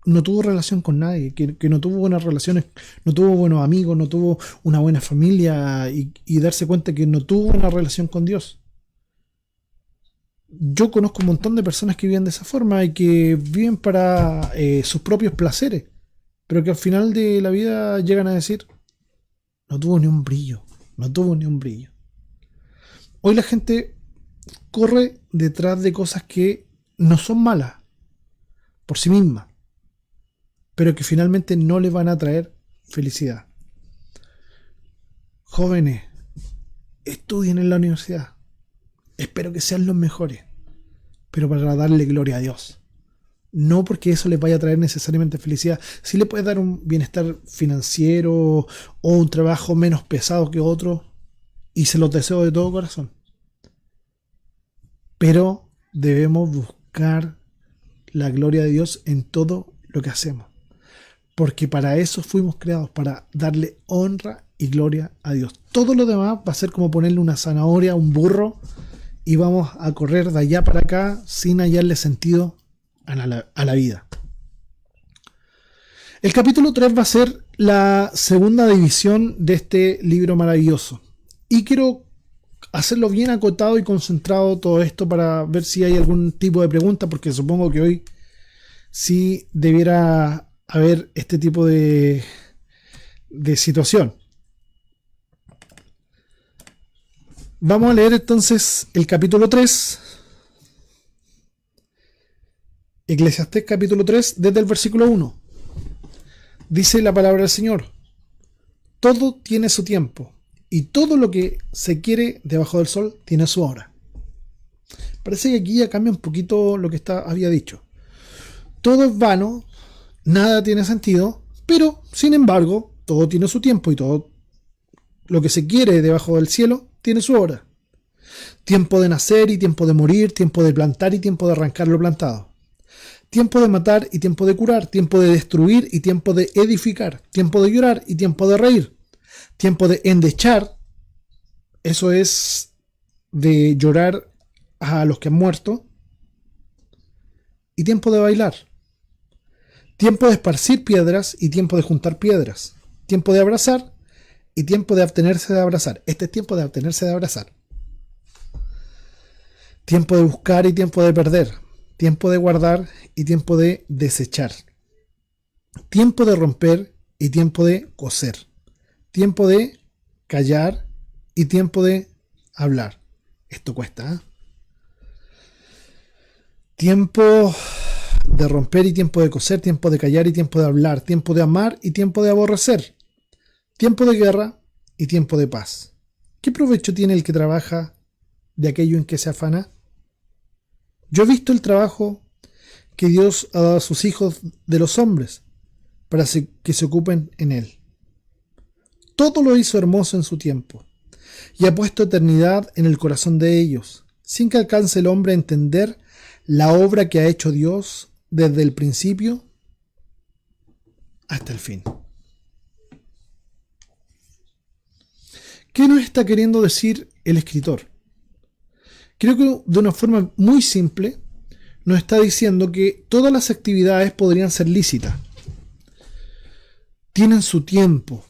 no tuvo relación con nadie, que no tuvo buenas relaciones, no tuvo buenos amigos, no tuvo una buena familia y darse cuenta que no tuvo una relación con Dios. Yo conozco un montón de personas que viven de esa forma y que viven para sus propios placeres, pero que al final de la vida llegan a decir, no tuvo ni un brillo, no tuvo ni un brillo. Hoy la gente corre detrás de cosas que no son malas por sí mismas, pero que finalmente no le van a traer felicidad. Jóvenes, estudien en la universidad. Espero que sean los mejores, pero para darle gloria a Dios. No porque eso les vaya a traer necesariamente felicidad. Sí le puede dar un bienestar financiero o un trabajo menos pesado que otro, y se los deseo de todo corazón. Pero debemos buscar la gloria de Dios en todo lo que hacemos. Porque para eso fuimos creados, para darle honra y gloria a Dios. Todo lo demás va a ser como ponerle una zanahoria a un burro y vamos a correr de allá para acá sin hallarle sentido a la vida. El capítulo 3 va a ser la segunda división de este libro maravilloso. Y quiero hacerlo bien acotado y concentrado todo esto para ver si hay algún tipo de pregunta, porque supongo que hoy sí debiera haber este tipo de situación. Vamos a leer entonces el capítulo 3. Eclesiastés capítulo 3, desde el versículo 1. Dice la palabra del Señor: todo tiene su tiempo, y todo lo que se quiere debajo del sol tiene su hora. Parece que aquí ya cambia un poquito lo que había dicho. Todo es vano, nada tiene sentido, pero sin embargo, todo tiene su tiempo y todo lo que se quiere debajo del cielo tiene su hora. Tiempo de nacer y tiempo de morir, tiempo de plantar y tiempo de arrancar lo plantado. Tiempo de matar y tiempo de curar, tiempo de destruir y tiempo de edificar, tiempo de llorar y tiempo de reír, tiempo de endechar, eso es de llorar a los que han muerto, y tiempo de bailar. Tiempo de esparcir piedras y tiempo de juntar piedras. Tiempo de abrazar y tiempo de abstenerse de abrazar. Este es tiempo de abstenerse de abrazar. Tiempo de buscar y tiempo de perder. Tiempo de guardar y tiempo de desechar. Tiempo de romper y tiempo de coser. Tiempo de callar y tiempo de hablar. Esto cuesta, ¿eh? Tiempo de romper y tiempo de coser, tiempo de callar y tiempo de hablar, tiempo de amar y tiempo de aborrecer, tiempo de guerra y tiempo de paz. ¿Qué provecho tiene el que trabaja de aquello en que se afana? Yo he visto el trabajo que Dios ha dado a sus hijos de los hombres para que se ocupen en él. Todo lo hizo hermoso en su tiempo y ha puesto eternidad en el corazón de ellos, sin que alcance el hombre a entender la obra que ha hecho Dios desde el principio hasta el fin. ¿Qué nos está queriendo decir el escritor? Creo que de una forma muy simple nos está diciendo que todas las actividades podrían ser lícitas. Tienen su tiempo,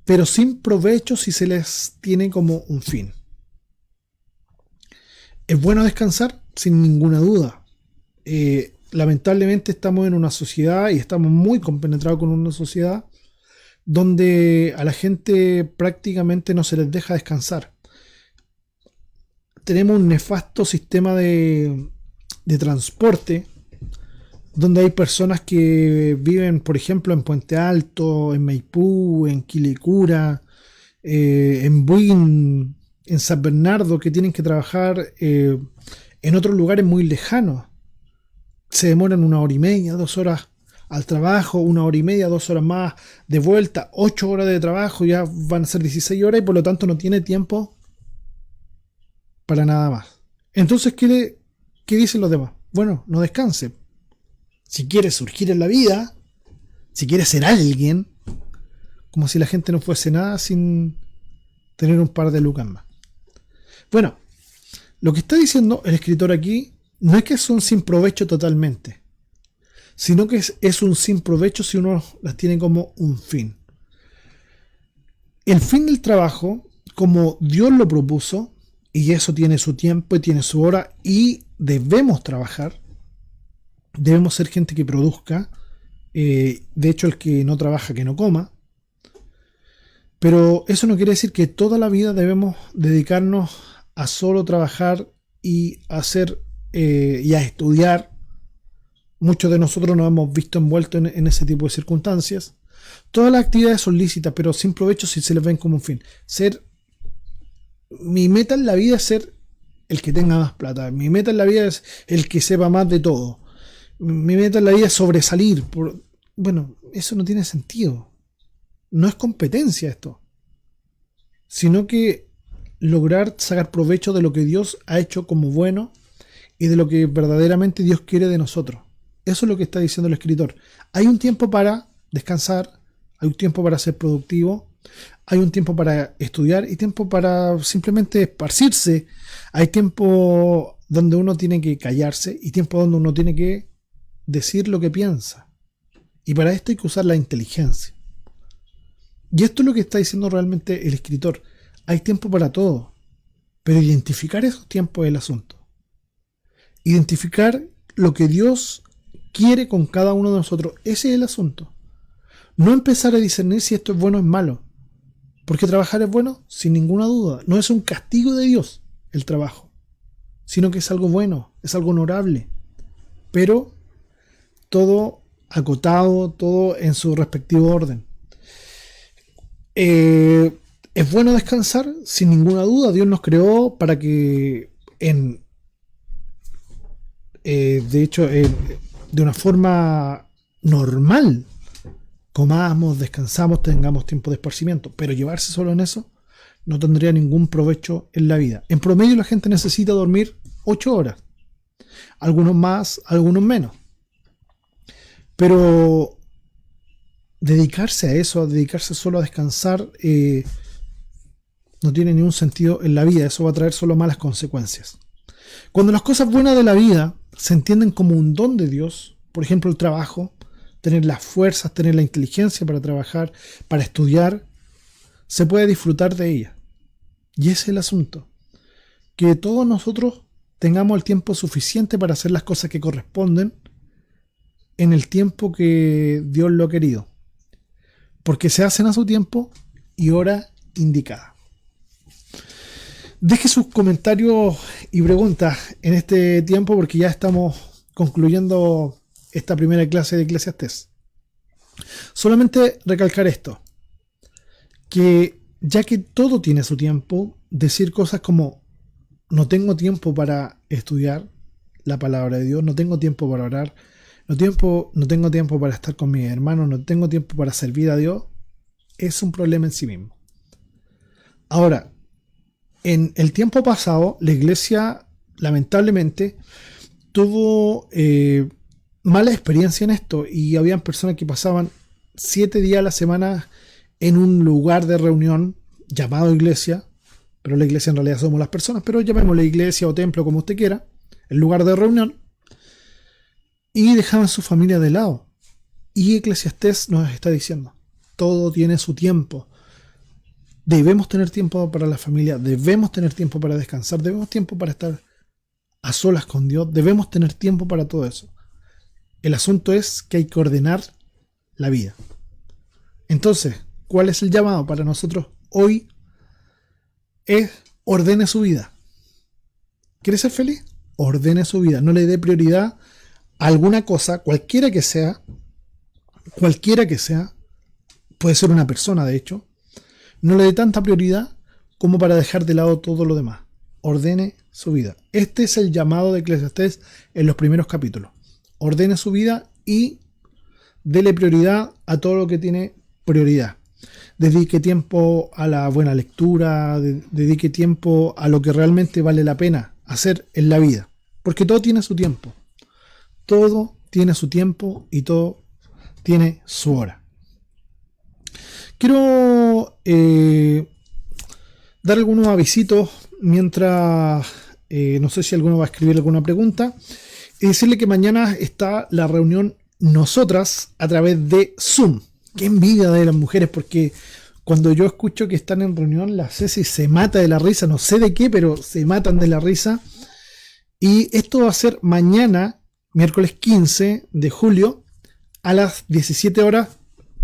pero sin provecho si se les tiene como un fin. ¿Es bueno descansar? Sin ninguna duda. Lamentablemente estamos en una sociedad y estamos muy compenetrados con una sociedad donde a la gente prácticamente no se les deja descansar. Tenemos un nefasto sistema de transporte donde hay personas que viven, por ejemplo, en Puente Alto, en Maipú, en Quilicura, en Buin, en San Bernardo, que tienen que trabajar en otros lugares muy lejanos. Se demoran 1 hora y media, 2 horas al trabajo, 1 hora y media, 2 horas más de vuelta, 8 horas de trabajo, ya van a ser 16 horas y por lo tanto no tiene tiempo para nada más. Entonces, ¿qué dicen los demás? Bueno, no descanse. Si quiere surgir en la vida, si quiere ser alguien, como si la gente no fuese nada sin tener un par de lucas más. Bueno, lo que está diciendo el escritor aquí no es que son sin provecho totalmente, sino que es un sin provecho si uno las tiene como un fin. El fin del trabajo, como Dios lo propuso, y eso tiene su tiempo y tiene su hora, y debemos trabajar, debemos ser gente que produzca, de hecho el que no trabaja que no coma, pero eso no quiere decir que toda la vida debemos dedicarnos a solo trabajar y a hacer y a estudiar. Muchos de nosotros nos hemos visto envueltos en ese tipo de circunstancias. Todas las actividades son lícitas, pero sin provecho si se les ven como un fin. Mi meta en la vida es ser el que tenga más plata. Mi meta en la vida es el que sepa más de todo. Mi meta en la vida es sobresalir. Bueno, eso no tiene sentido. No es competencia esto, sino que lograr sacar provecho de lo que Dios ha hecho como bueno y de lo que verdaderamente Dios quiere de nosotros. Eso es lo que está diciendo el escritor. Hay un tiempo para descansar, hay un tiempo para ser productivo, hay un tiempo para estudiar y tiempo para simplemente esparcirse. Hay tiempo donde uno tiene que callarse y tiempo donde uno tiene que decir lo que piensa. Y para esto hay que usar la inteligencia. Y esto es lo que está diciendo realmente el escritor. Hay tiempo para todo, pero identificar esos tiempos es el asunto. Identificar lo que Dios quiere con cada uno de nosotros, ese es el asunto. No empezar a discernir si esto es bueno o es malo, porque trabajar es bueno, sin ninguna duda. No es un castigo de Dios el trabajo, sino que es algo bueno, es algo honorable, pero todo acotado, todo en su respectivo orden. Es bueno descansar, sin ninguna duda. Dios nos creó para que de hecho de una forma normal comamos, descansamos, tengamos tiempo de esparcimiento, pero llevarse solo en eso no tendría ningún provecho en la vida. En promedio la gente necesita dormir 8 horas, algunos más, algunos menos, pero dedicarse a eso, a dedicarse solo a descansar, no tiene ningún sentido en la vida. Eso va a traer solo malas consecuencias. Cuando las cosas buenas de la vida se entienden como un don de Dios, por ejemplo el trabajo, tener las fuerzas, tener la inteligencia para trabajar, para estudiar, se puede disfrutar de ella. Y ese es el asunto, que todos nosotros tengamos el tiempo suficiente para hacer las cosas que corresponden en el tiempo que Dios lo ha querido, porque se hacen a su tiempo y hora indicada. Deje sus comentarios y preguntas en este tiempo, porque ya estamos concluyendo esta primera clase de Eclesiastés. Solamente recalcar esto, que ya que todo tiene su tiempo, decir cosas como no tengo tiempo para estudiar la palabra de Dios, no tengo tiempo para orar, no tengo tiempo para estar con mis hermanos, no tengo tiempo para servir a Dios, es un problema en sí mismo. Ahora, en el tiempo pasado, la iglesia lamentablemente tuvo mala experiencia en esto, y habían personas que pasaban 7 días a la semana en un lugar de reunión llamado iglesia, pero la iglesia en realidad somos las personas, pero llamémosle iglesia o templo como usted quiera, el lugar de reunión, y dejaban su familia de lado. Y Eclesiastés nos está diciendo, todo tiene su tiempo. Debemos tener tiempo para la familia, debemos tener tiempo para descansar, debemos tiempo para estar a solas con Dios, debemos tener tiempo para todo eso. El asunto es que hay que ordenar la vida. Entonces, ¿cuál es el llamado para nosotros hoy? Es ordene su vida. ¿Quiere ser feliz? Ordene su vida. No le dé prioridad a alguna cosa, cualquiera que sea, puede ser una persona de hecho, no le dé tanta prioridad como para dejar de lado todo lo demás. Ordene su vida. Este es el llamado de Eclesiastés en los primeros capítulos. Ordene su vida y dele prioridad a todo lo que tiene prioridad. Dedique tiempo a la buena lectura, dedique tiempo a lo que realmente vale la pena hacer en la vida. Porque todo tiene su tiempo. Todo tiene su tiempo y todo tiene su hora. Quiero dar algunos avisitos mientras, no sé si alguno va a escribir alguna pregunta, y decirle que mañana está la reunión Nosotras a través de Zoom. Qué envidia de las mujeres, porque cuando yo escucho que están en reunión, la Ceci se mata de la risa, no sé de qué, pero se matan de la risa. Y esto va a ser mañana, miércoles 15 de julio, a las 17 horas.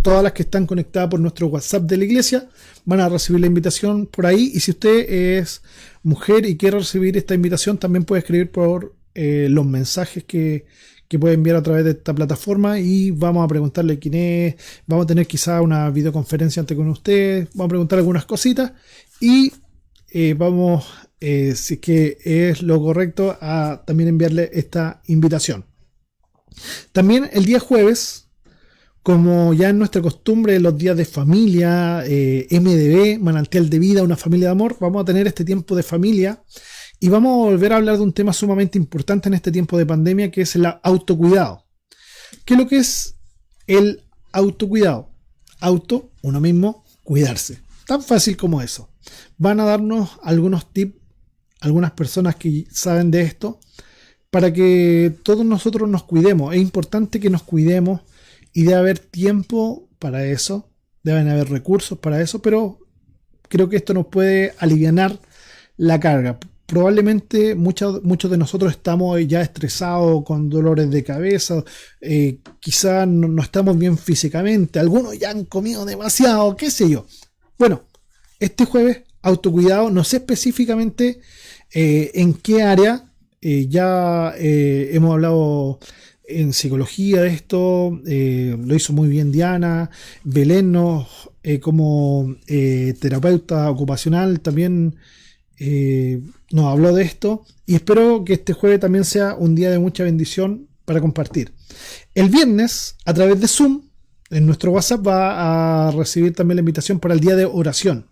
Todas las que están conectadas por nuestro WhatsApp de la iglesia van a recibir la invitación por ahí. Y si usted es mujer y quiere recibir esta invitación, también puede escribir por los mensajes que puede enviar a través de esta plataforma, y vamos a preguntarle quién es. Vamos a tener quizá una videoconferencia antes con usted. Vamos a preguntar algunas cositas y vamos, si es que es lo correcto, a también enviarle esta invitación. También el día jueves, como ya es nuestra costumbre, los días de familia, MDB, Manantial de Vida, una familia de amor, vamos a tener este tiempo de familia y vamos a volver a hablar de un tema sumamente importante en este tiempo de pandemia, que es el autocuidado. ¿Qué es lo que es el autocuidado? Uno mismo, cuidarse. Tan fácil como eso. Van a darnos algunos tips, algunas personas que saben de esto, para que todos nosotros nos cuidemos. Es importante que nos cuidemos y debe haber tiempo para eso, deben haber recursos para eso, pero creo que esto nos puede alivianar la carga. Probablemente muchos de nosotros estamos ya estresados, con dolores de cabeza, quizás no estamos bien físicamente, algunos ya han comido demasiado, qué sé yo. Bueno, este jueves, autocuidado, no sé específicamente en qué área, ya hemos hablado en psicología de esto, lo hizo muy bien Diana, Belén como terapeuta ocupacional también nos habló de esto, y espero que este jueves también sea un día de mucha bendición para compartir. El viernes, a través de Zoom, en nuestro WhatsApp va a recibir también la invitación para el día de oración.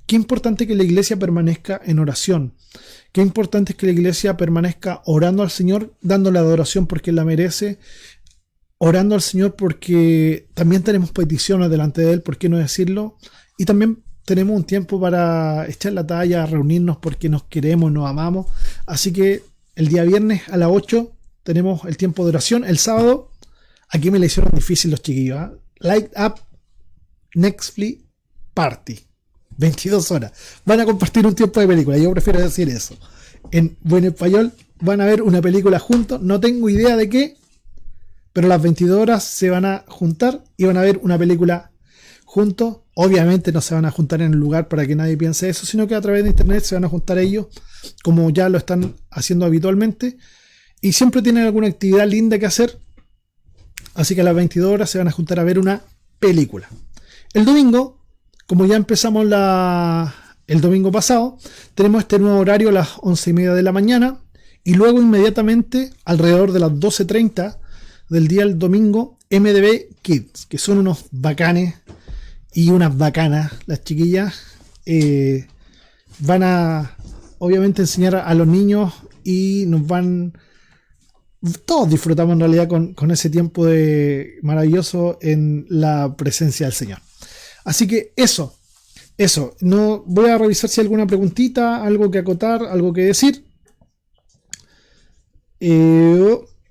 Qué importante que la iglesia permanezca en oración. Qué importante es que la iglesia permanezca orando al Señor, dándole adoración porque la merece, orando al Señor porque también tenemos peticiones delante de Él, ¿por qué no decirlo? Y también tenemos un tiempo para echar la talla, reunirnos porque nos queremos, nos amamos. Así que el día viernes a las 8 tenemos el tiempo de oración. El sábado, aquí me la hicieron difícil los chiquillos, ¿eh? Light Up Netflix Party. 22 horas. Van a compartir un tiempo de película. Yo prefiero decir eso. En buen español, van a ver una película juntos. No tengo idea de qué, pero a las 22 horas se van a juntar y van a ver una película juntos. Obviamente no se van a juntar en el lugar para que nadie piense eso, sino que a través de internet se van a juntar ellos, como ya lo están haciendo habitualmente. Y siempre tienen alguna actividad linda que hacer. Así que a las 22 horas se van a juntar a ver una película. El domingo, como ya empezamos el domingo pasado, tenemos este nuevo horario a las 11:30 de la mañana, y luego inmediatamente alrededor de las 12:30 del día del domingo, MDB Kids, que son unos bacanes y unas bacanas, las chiquillas, van a obviamente enseñar a los niños y todos disfrutamos en realidad con ese tiempo maravilloso en la presencia del Señor. Así que eso. No voy a revisar si hay alguna preguntita, algo que acotar, algo que decir.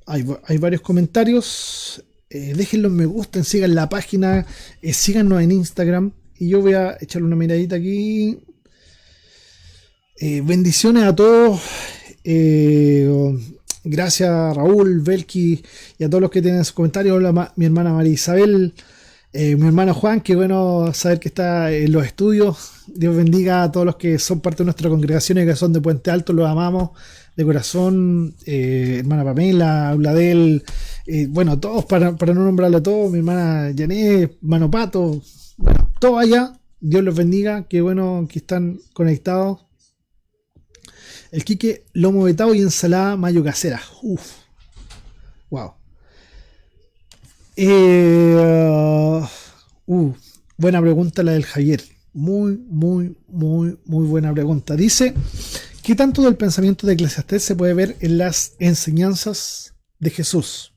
Hay varios comentarios. Déjenlos me gusten, sigan la página, síganos en Instagram. Y yo voy a echarle una miradita aquí. Bendiciones a todos. Gracias a Raúl, Belki y a todos los que tienen sus comentarios. Hola, mi hermana María Isabel. Mi hermano Juan, qué bueno saber que está en los estudios. Dios bendiga a todos los que son parte de nuestra congregación y que son de Puente Alto, los amamos de corazón. Hermana Pamela, Auladel, bueno, todos, para no nombrarlo a todos, mi hermana Janet, hermano Pato, bueno, todos allá, Dios los bendiga, qué bueno que están conectados. El Quique, lomo vetado y ensalada mayo casera. Wow. Buena pregunta la del Javier. Muy buena pregunta. Dice: ¿qué tanto del pensamiento de Eclesiastés se puede ver en las enseñanzas de Jesús?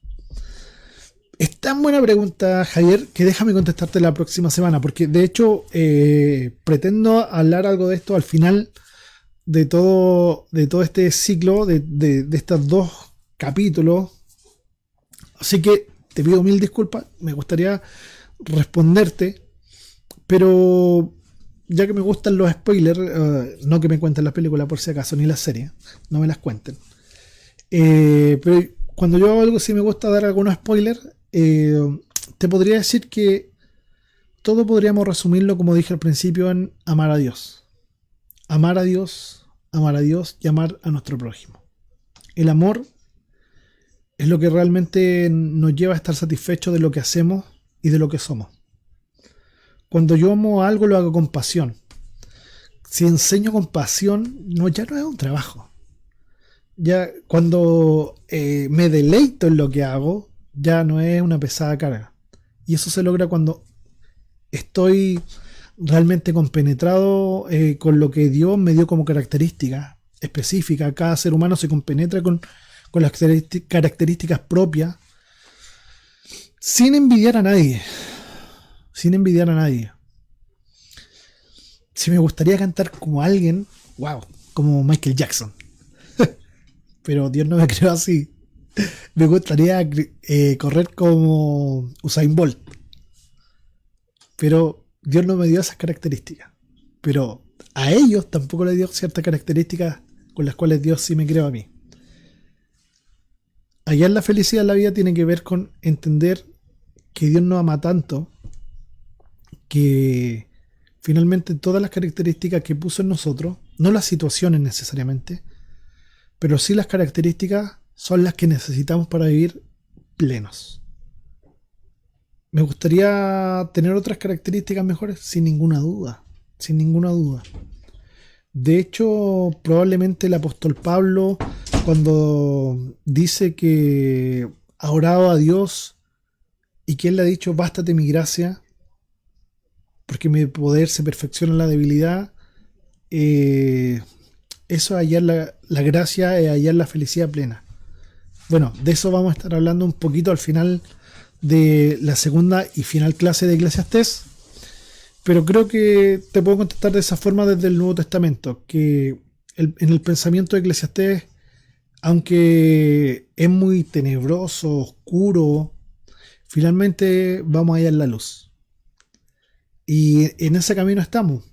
Es tan buena pregunta, Javier, que déjame contestarte la próxima semana, porque de hecho pretendo hablar algo de esto al final de todo este ciclo, de estos dos capítulos. Así que te pido mil disculpas, me gustaría responderte, pero ya que me gustan los spoilers, no que me cuenten las películas por si acaso, ni las series, no me las cuenten. Pero cuando yo hago algo, si me gusta dar algunos spoilers, te podría decir que todo podríamos resumirlo, como dije al principio, en amar a Dios. Amar a Dios y amar a nuestro prójimo. El amor es lo que realmente nos lleva a estar satisfechos de lo que hacemos y de lo que somos. Cuando yo amo algo, lo hago con pasión. Si enseño con pasión, ya no es un trabajo. Ya cuando me deleito en lo que hago, ya no es una pesada carga. Y eso se logra cuando estoy realmente compenetrado con lo que Dios me dio como característica específica. Cada ser humano se compenetra con las características propias, sin envidiar a nadie. Sin envidiar a nadie. Si me gustaría cantar como alguien, wow, como Michael Jackson. Pero Dios no me creó así. Me gustaría correr como Usain Bolt. Pero Dios no me dio esas características. Pero a ellos tampoco les dio ciertas características con las cuales Dios sí me creó a mí. Allá en la felicidad de la vida tiene que ver con entender que Dios nos ama tanto que finalmente todas las características que puso en nosotros, no las situaciones necesariamente, pero sí las características son las que necesitamos para vivir plenos. ¿Me gustaría tener otras características mejores? Sin ninguna duda, sin ninguna duda. De hecho, probablemente el apóstol Pablo, cuando dice que ha orado a Dios y que Él le ha dicho, bástate mi gracia, porque mi poder se perfecciona en la debilidad, eso es hallar la gracia, es hallar la felicidad plena. Bueno, de eso vamos a estar hablando un poquito al final de la segunda y final clase de Eclesiastés, pero creo que te puedo contestar de esa forma desde el Nuevo Testamento, que en el pensamiento de Eclesiastés, aunque es muy tenebroso, oscuro, finalmente vamos a hallar la luz. Y en ese camino estamos.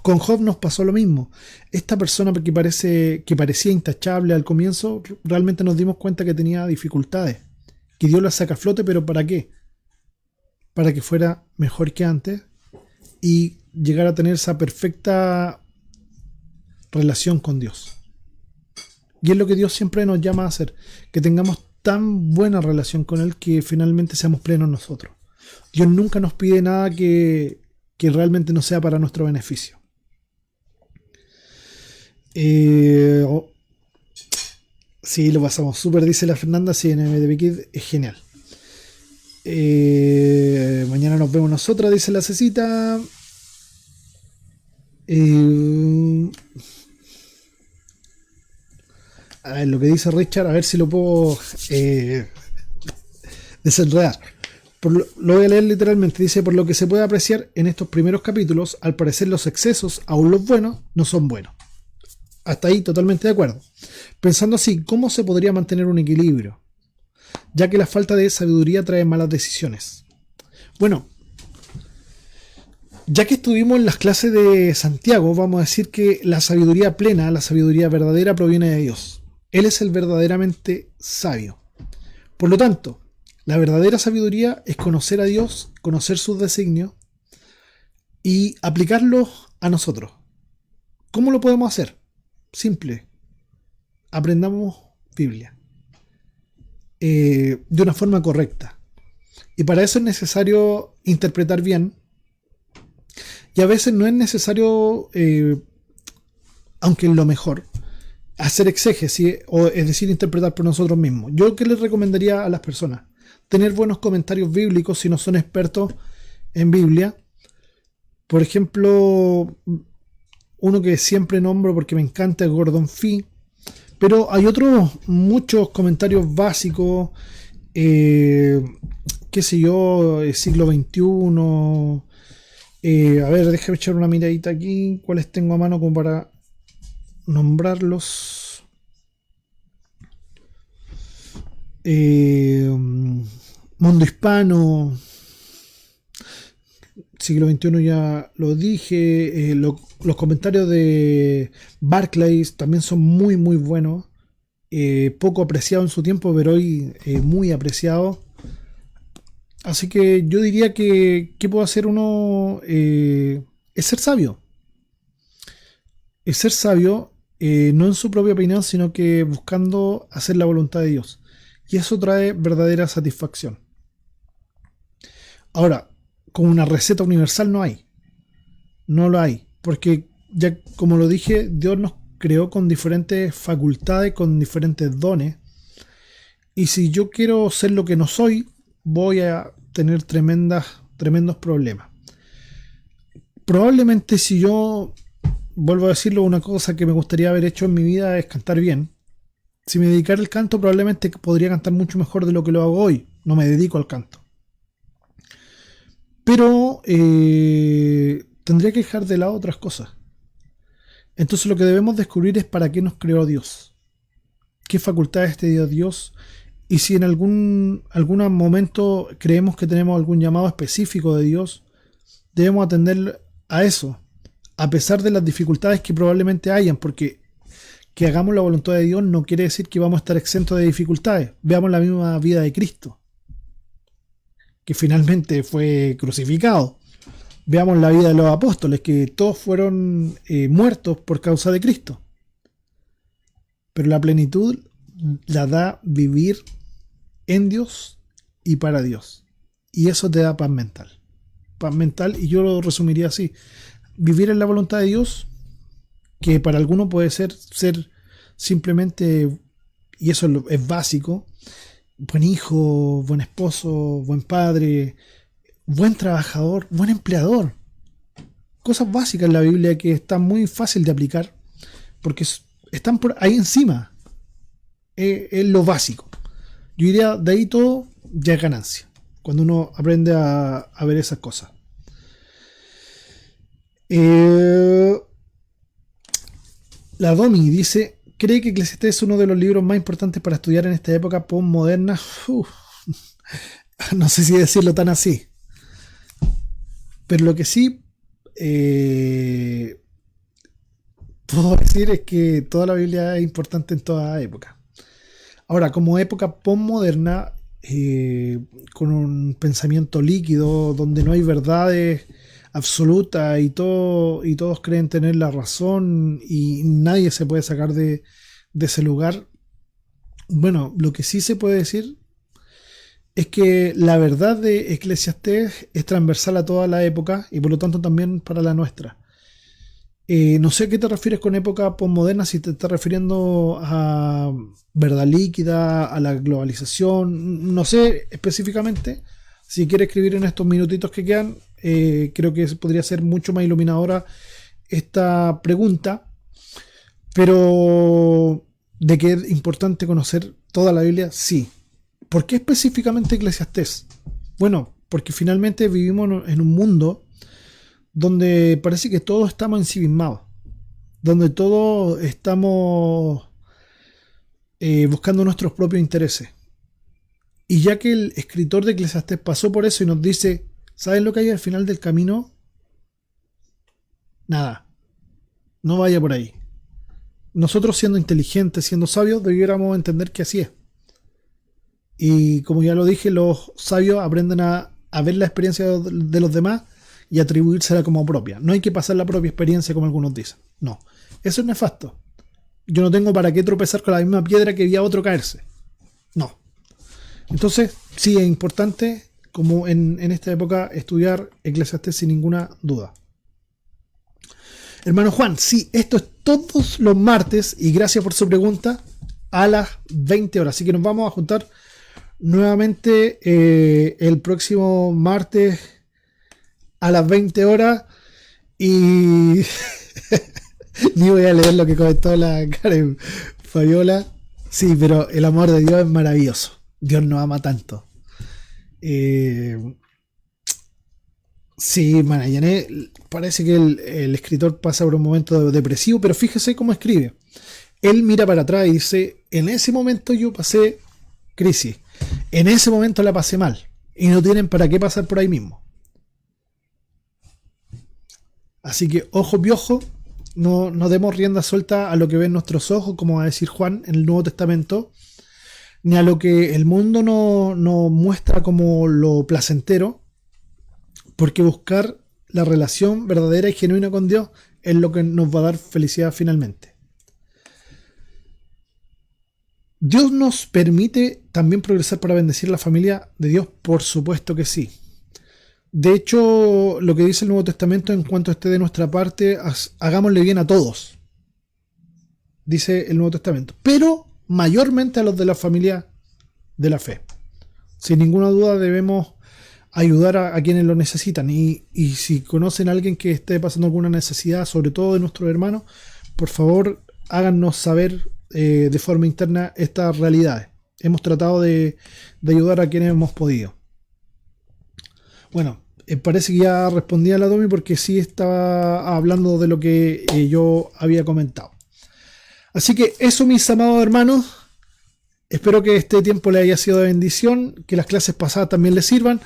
Con Job nos pasó lo mismo. Esta persona que parecía intachable al comienzo, realmente nos dimos cuenta que tenía dificultades. Que Dios la saca a flote, pero ¿para qué? Para que fuera mejor que antes y llegar a tener esa perfecta relación con Dios. Y es lo que Dios siempre nos llama a hacer. Que tengamos tan buena relación con Él que finalmente seamos plenos nosotros. Dios nunca nos pide nada que realmente no sea para nuestro beneficio. Sí, lo pasamos súper, dice la Fernanda. Sí, en MTV Kid es genial. Mañana nos vemos nosotras, dice la Cecita. A ver, lo que dice Richard, a ver si lo puedo desenredar. Lo voy a leer literalmente. Dice, por lo que se puede apreciar en estos primeros capítulos, al parecer los excesos, aun los buenos, no son buenos. Hasta ahí totalmente de acuerdo. Pensando así, ¿cómo se podría mantener un equilibrio? Ya que la falta de sabiduría trae malas decisiones. Bueno, ya que estuvimos en las clases de Santiago, vamos a decir que la sabiduría plena, la sabiduría verdadera, proviene de Dios. Él es el verdaderamente sabio. Por lo tanto, la verdadera sabiduría es conocer a Dios, conocer sus designios y aplicarlos a nosotros. ¿Cómo lo podemos hacer? Simple. Aprendamos Biblia de una forma correcta. Y para eso es necesario interpretar bien. Y a veces no es necesario, aunque es lo mejor, hacer exégesis, es decir, interpretar por nosotros mismos. Yo, ¿qué les recomendaría a las personas? Tener buenos comentarios bíblicos si no son expertos en Biblia. Por ejemplo, uno que siempre nombro porque me encanta es Gordon Fee, pero hay otros muchos comentarios básicos que qué sé yo, siglo XXI. A ver, déjame echar una miradita aquí. ¿Cuáles tengo a mano como para nombrarlos? Mundo hispano, siglo XXI ya lo dije. Los comentarios de Barclays también son muy muy buenos. Poco apreciado en su tiempo, pero hoy muy apreciado. Así que yo diría que ¿qué puede hacer uno? Es ser sabio. Es ser sabio, no en su propia opinión, sino que buscando hacer la voluntad de Dios. Y eso trae verdadera satisfacción. Ahora, como una receta universal no hay. No lo hay. Porque ya como lo dije, Dios nos creó con diferentes facultades, con diferentes dones. Y si yo quiero ser lo que no soy, voy a tener tremendos problemas. Probablemente si yo, vuelvo a decirlo, una cosa que me gustaría haber hecho en mi vida es cantar bien. Si me dedicara al canto, probablemente podría cantar mucho mejor de lo que lo hago hoy. No me dedico al canto. Pero tendría que dejar de lado otras cosas. Entonces lo que debemos descubrir es para qué nos creó Dios. ¿Qué facultades te dio Dios? Y si en algún momento creemos que tenemos algún llamado específico de Dios, debemos atender a eso, a pesar de las dificultades que probablemente hayan, porque que hagamos la voluntad de Dios no quiere decir que vamos a estar exentos de dificultades. Veamos la misma vida de Cristo, que finalmente fue crucificado. Veamos la vida de los apóstoles, que todos fueron muertos por causa de Cristo. Pero la plenitud la da vivir en Dios y para Dios. Y eso te da paz mental. Paz mental, y yo lo resumiría así. Vivir en la voluntad de Dios, que para algunos puede ser simplemente, y eso es básico, buen hijo, buen esposo, buen padre, buen trabajador, buen empleador. Cosas básicas en la Biblia que están muy fácil de aplicar, porque están por ahí encima. Es lo básico. Yo diría, de ahí todo ya es ganancia, cuando uno aprende a ver esas cosas. La Domi dice, ¿cree que Eclesiastés es uno de los libros más importantes para estudiar en esta época postmoderna? No sé si decirlo tan así. Pero lo que sí puedo decir es que toda la Biblia es importante en toda época. Ahora, como época postmoderna, con un pensamiento líquido, donde no hay verdades absolutas y todos creen tener la razón y nadie se puede sacar de ese lugar. Bueno, lo que sí se puede decir es que la verdad de Eclesiastés es transversal a toda la época y por lo tanto también para la nuestra. No sé a qué te refieres con época postmoderna, si te estás refiriendo a verdad líquida, a la globalización, no sé específicamente. Si quieres escribir en estos minutitos que quedan, creo que podría ser mucho más iluminadora esta pregunta. Pero de que es importante conocer toda la Biblia, sí. ¿Por qué específicamente Eclesiastés? Bueno, porque finalmente vivimos en un mundo donde parece que todos estamos ensimismados, donde todos estamos buscando nuestros propios intereses. Y ya que el escritor de Eclesiastés pasó por eso y nos dice, ¿sabes lo que hay al final del camino? Nada, no vaya por ahí. Nosotros, siendo inteligentes, siendo sabios, debiéramos entender que así es. Y como ya lo dije, los sabios aprenden a ver la experiencia de los demás y atribuírsela como propia. No hay que pasar la propia experiencia como algunos dicen. No, eso es nefasto. Yo no tengo para qué tropezar con la misma piedra que vi a otro caerse. No. Entonces, sí es importante, como en esta época, estudiar Eclesiastés sin ninguna duda. Hermano Juan, sí, esto es todos los martes, y gracias por su pregunta, a las 20 horas. Así que nos vamos a juntar nuevamente el próximo martes a las 20 horas. Y ni voy a leer lo que comentó la Karen Fabiola. Sí, pero el amor de Dios es maravilloso. Dios nos ama tanto. Sí, Magallanes, parece que el escritor pasa por un momento depresivo, pero fíjese cómo escribe. Él mira para atrás y dice, en ese momento yo pasé crisis, en ese momento la pasé mal, y no tienen para qué pasar por ahí mismo. Así que ojo piojo, no demos rienda suelta a lo que ven nuestros ojos, como va a decir Juan en el Nuevo Testamento, ni a lo que el mundo no muestra como lo placentero, porque buscar la relación verdadera y genuina con Dios es lo que nos va a dar felicidad finalmente. ¿Dios nos permite también progresar para bendecir la familia de Dios? Por supuesto que sí. De hecho, lo que dice el Nuevo Testamento, en cuanto esté de nuestra parte, hagámosle bien a todos. Dice el Nuevo Testamento. Pero mayormente a los de la familia de la fe. Sin ninguna duda debemos ayudar a quienes lo necesitan. Y si conocen a alguien que esté pasando alguna necesidad, sobre todo de nuestros hermanos, por favor háganos saber de forma interna estas realidades. Hemos tratado de ayudar a quienes hemos podido. Bueno, parece que ya respondí a la Domi porque sí estaba hablando de lo que yo había comentado. Así que eso, mis amados hermanos, espero que este tiempo les haya sido de bendición, que las clases pasadas también les sirvan.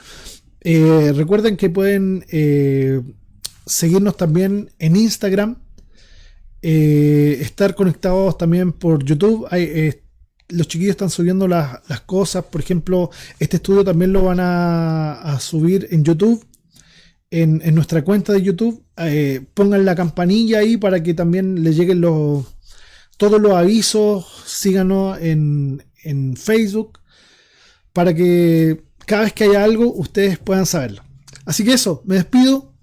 Recuerden que pueden seguirnos también en Instagram, estar conectados también por YouTube. Los chiquillos están subiendo las cosas. Por ejemplo, este estudio también lo van a subir en YouTube, en nuestra cuenta de YouTube. Pongan la campanilla ahí para que también les lleguen todos los avisos. Síganos en Facebook para que cada vez que haya algo ustedes puedan saberlo. Así que eso, me despido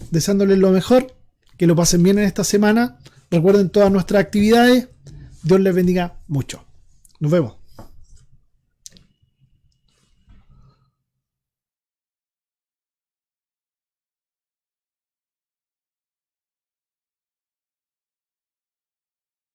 deseándoles lo mejor, que lo pasen bien en esta semana. Recuerden todas nuestras actividades. Dios les bendiga mucho. Nos vemos.